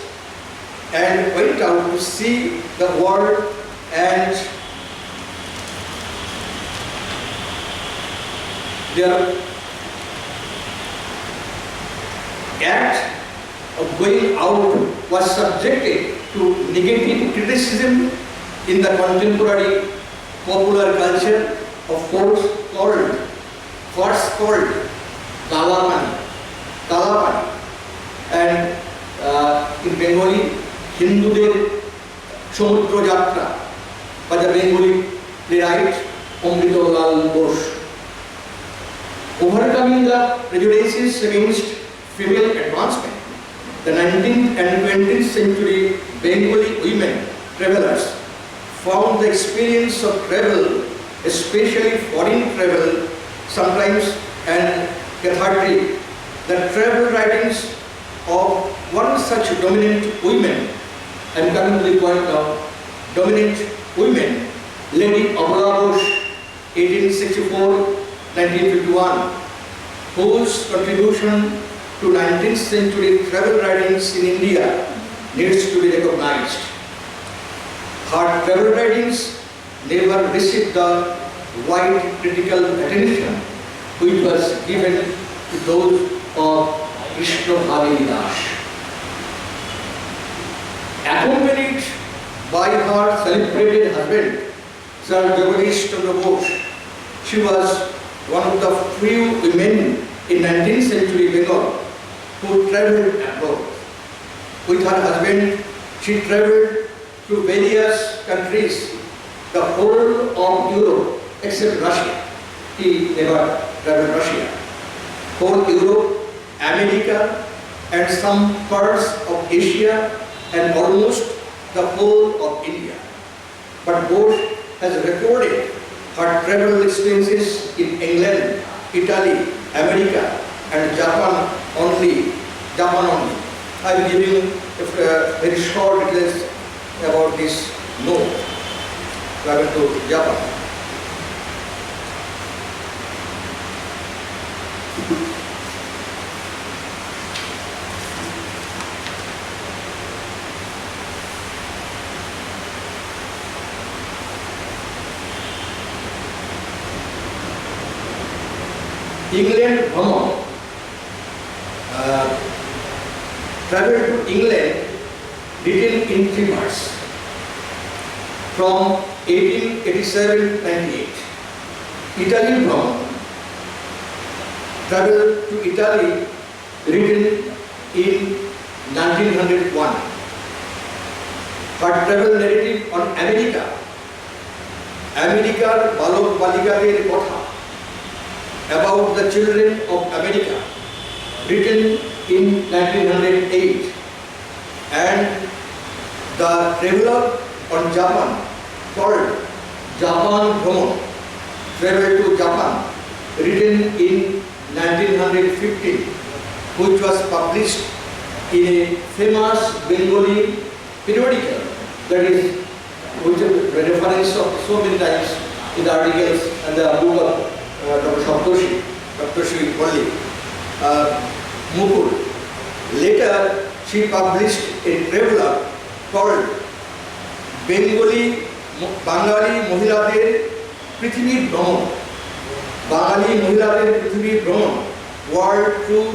and went out to see the world, and their act of going out was subjected to negative criticism in the contemporary popular culture of force called Kalapani, and in Bengali, Hinduদের সমুদ্র যাত্রা by the Bengali playwright Amritalal Bose. Overcoming the prejudices against female advancement, the 19th and 20th century Bengali women travelers found the experience of travel, especially foreign travel, sometimes and cathartic. The travel writings of one such dominant women, I'm coming to the point now, dominant women, Lady Abala Bose, 1864-1951, whose contribution to 19th century travel writings in India needs to be recognized. Her travel writings never received the wide critical attention which was given to those of Krishna Bhavini Das. Accompanied by her celebrated husband, Sir Jagadish Chandra Bose, she was one of the few women in 19th century Bengal who travelled abroad. With her husband, she travelled to various countries, the whole of Europe except Russia. He never travelled Russia. Whole Europe, America, and some parts of Asia, and almost the whole of India. But Bose has recorded her travel experiences in England, Italy, America, and Japan only. I will give you a very short details about this note. Travel to Japan. England Bhaman traveled to England written in 3 parts from 1887-98. Italy Bhaman traveled to Italy written in 1901. Her travel narrative on America আমেরিকার বালক বালিকাদের কথা, about the children of America, written in 1908, and the traveler on Japan called Japan Bhromon, Travel to Japan, written in 1915, which was published in a famous Bengali periodical, that is, which is a reference of so many times in the articles and the book of Dr. Saptoshi Polli, Mukul. Later, she published a traveler called Bengali Mohilader Prithvi Bhromon, Bengali Mohilader Prithvi Bhromon, World Tour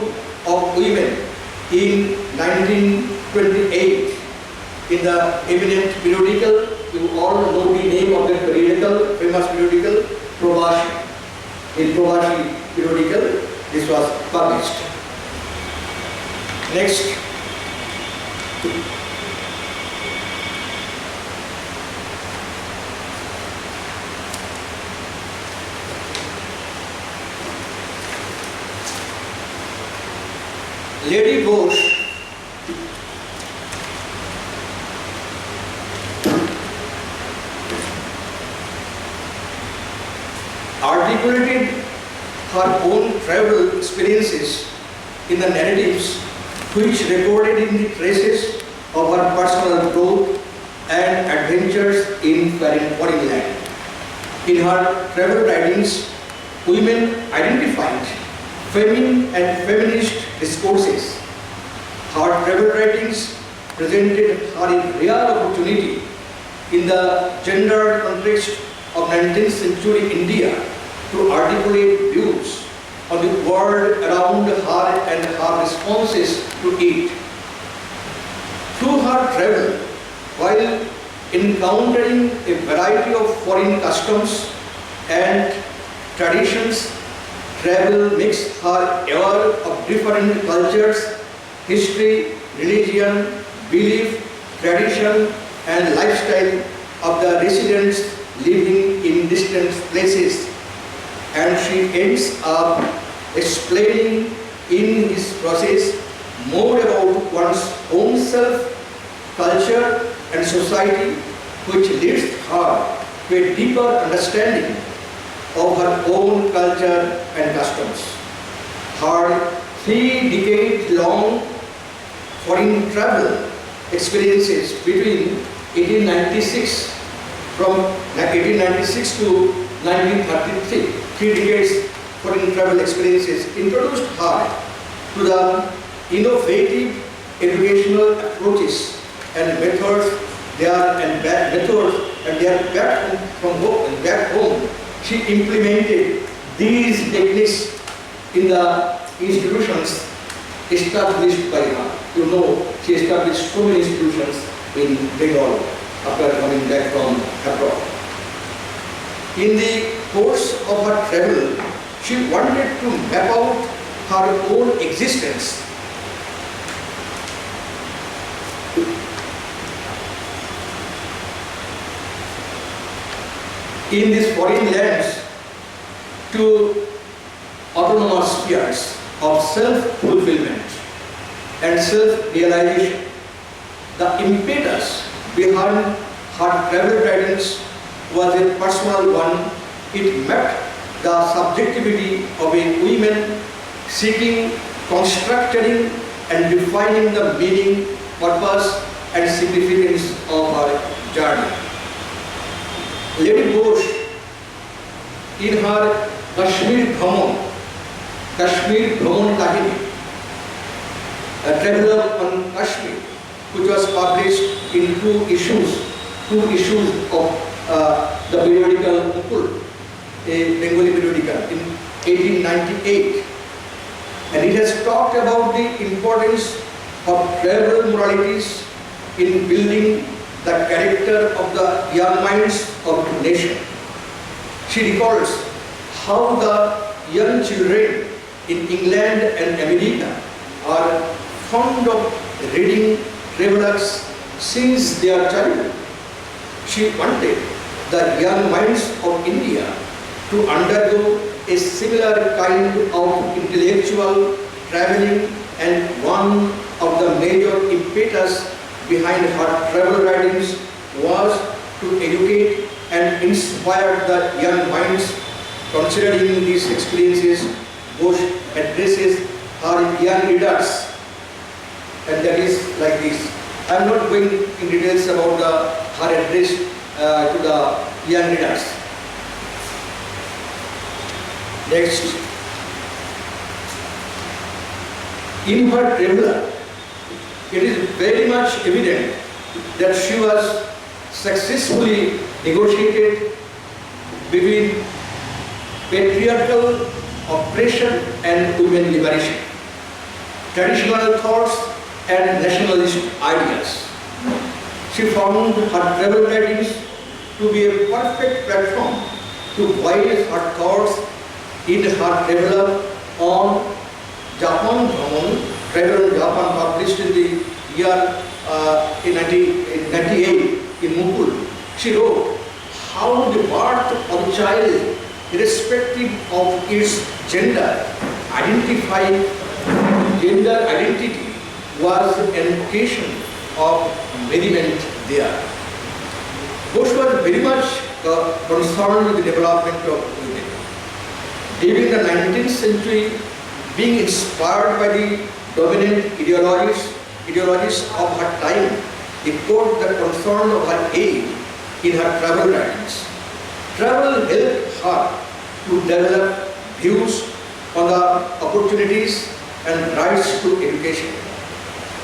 of Women in 1928 in the eminent periodical. You all know the name of the periodical, famous periodical, Provashi. In Provashi periodical, this was published. Next. Lady Bose articulated her own travel experiences in the narratives which recorded in the traces of her personal growth and adventures in foreign land. In her travel writings, women identified feminine and feminist discourses. Her travel writings presented her a rare opportunity in the gender context of 19th century India to articulate views on the world around her and her responses to it. Through her travel, while encountering a variety of foreign customs and traditions, travel makes her aware of different cultures, history, religion, belief, tradition, and lifestyle of the residents living in distant places. And she ends up explaining in this process more about one's own self, culture, and society, which leads her to a deeper understanding of her own culture and customs. Her 3-decade-long foreign travel experiences between 1896 from 1896 to 1933, 3 decades foreign travel experiences introduced her to the innovative educational approaches and methods back home. She implemented these techniques in the institutions established by her. You know, she established so many institutions in Bengal after coming back from abroad. In the course of her travel, she wanted to map out her own existence. In these foreign lands to autonomous spheres of self-fulfillment and self-realization. The impetus behind her travel writings was a personal one. It mapped the subjectivity of a woman seeking, constructing, and defining the meaning, purpose, and significance of her journey. Lady Bose, in her Kashmir Bhromon Kahini, a traveler on Kashmir, which was published in two issues of the periodical Mukul, a Bengali periodical, in 1898. And it has talked about the importance of travel moralities in building the character of the young minds of the nation. She recalls how the young children in England and America are fond of reading travelers since their childhood. She wanted the young minds of India to undergo a similar kind of intellectual traveling, and one of the major impetus behind her travel writings was to educate and inspire the young minds. Considering these experiences, Bose addresses her young readers, and that is like this. I am not going in details about her address to the young readers. Next, in her traveler, it is very much evident that she was successfully negotiated between patriarchal oppression and women liberation, traditional thoughts and nationalist ideas. She found her travel writings to be a perfect platform to voice her thoughts in her traveler on Japan Bhaman, travel on Japan, published in the year 1998 in Mukul. She wrote how the birth of a child, irrespective of its gender identity, was an occasion of merriment there. Bose was very much concerned with the development of women. During the 19th century, being inspired by the dominant ideologies of her time, echoed the concern of her age in her travel writings. Travel helped her to develop views on the opportunities and rights to education.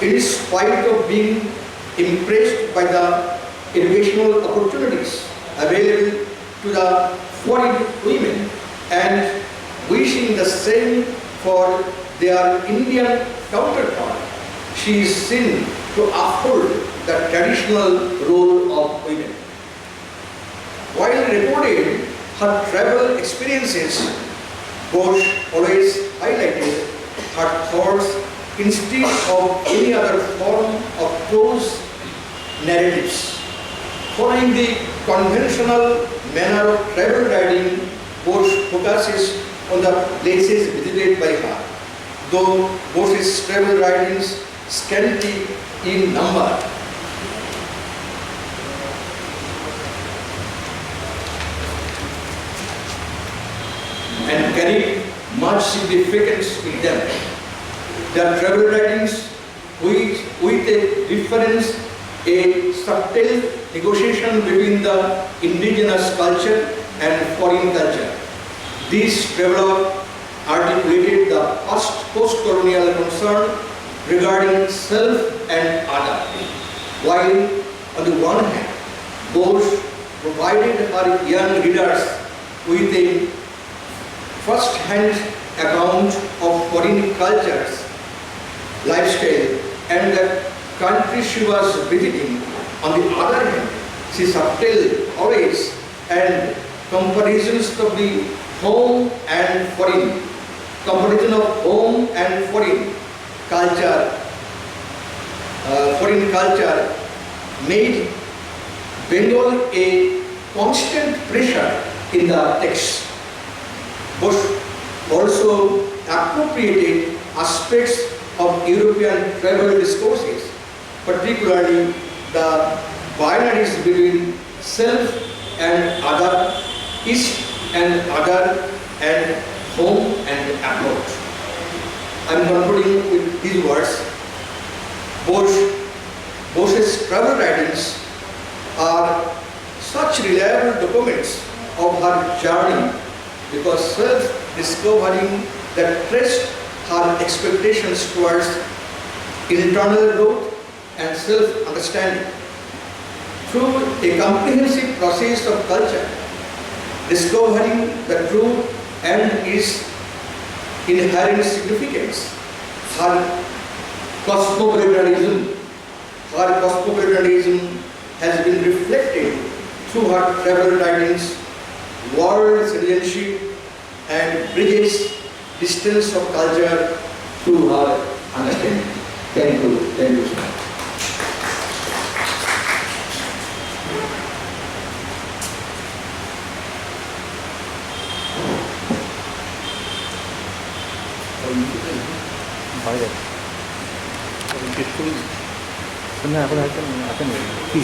In spite of being impressed by the educational opportunities available to the foreign women and wishing the same for their Indian counterpart, she is seen to uphold the traditional role of women. While recording her travel experiences, Bose always highlighted her thoughts instead of any other form of prose narratives. Following the conventional manner of travel writing, Bose focuses on the places visited by her, though Bose's travel writings scanty in number. And carry much significance in them. Their travel writings with a reference, a subtle negotiation between the indigenous culture and foreign culture. These traveler articulated the post-colonial concern regarding self and other, while on the one hand, Bose provided her young readers with a first-hand account of foreign cultures, lifestyle, and the country she was visiting. On the other hand, she subtle always and comparisons of the home and foreign, comparison of home and foreign culture made Bengal a constant pressure in the text. Bose also appropriated aspects of European travel discourses, particularly the binaries between self and other, east and other, and home and abroad. I am concluding with these words. Bose's travel writings are such reliable documents of her journey because self-discovering that traced her expectations towards internal growth and self-understanding. Through a comprehensive process of culture, discovering the truth and its inherent significance, her cosmopolitanism has been reflected through her travel writings, world citizenship, and bridges distance of culture through her understanding. Thank you. Thank you, sir. বাইরে না এখন আসেন আসেন কি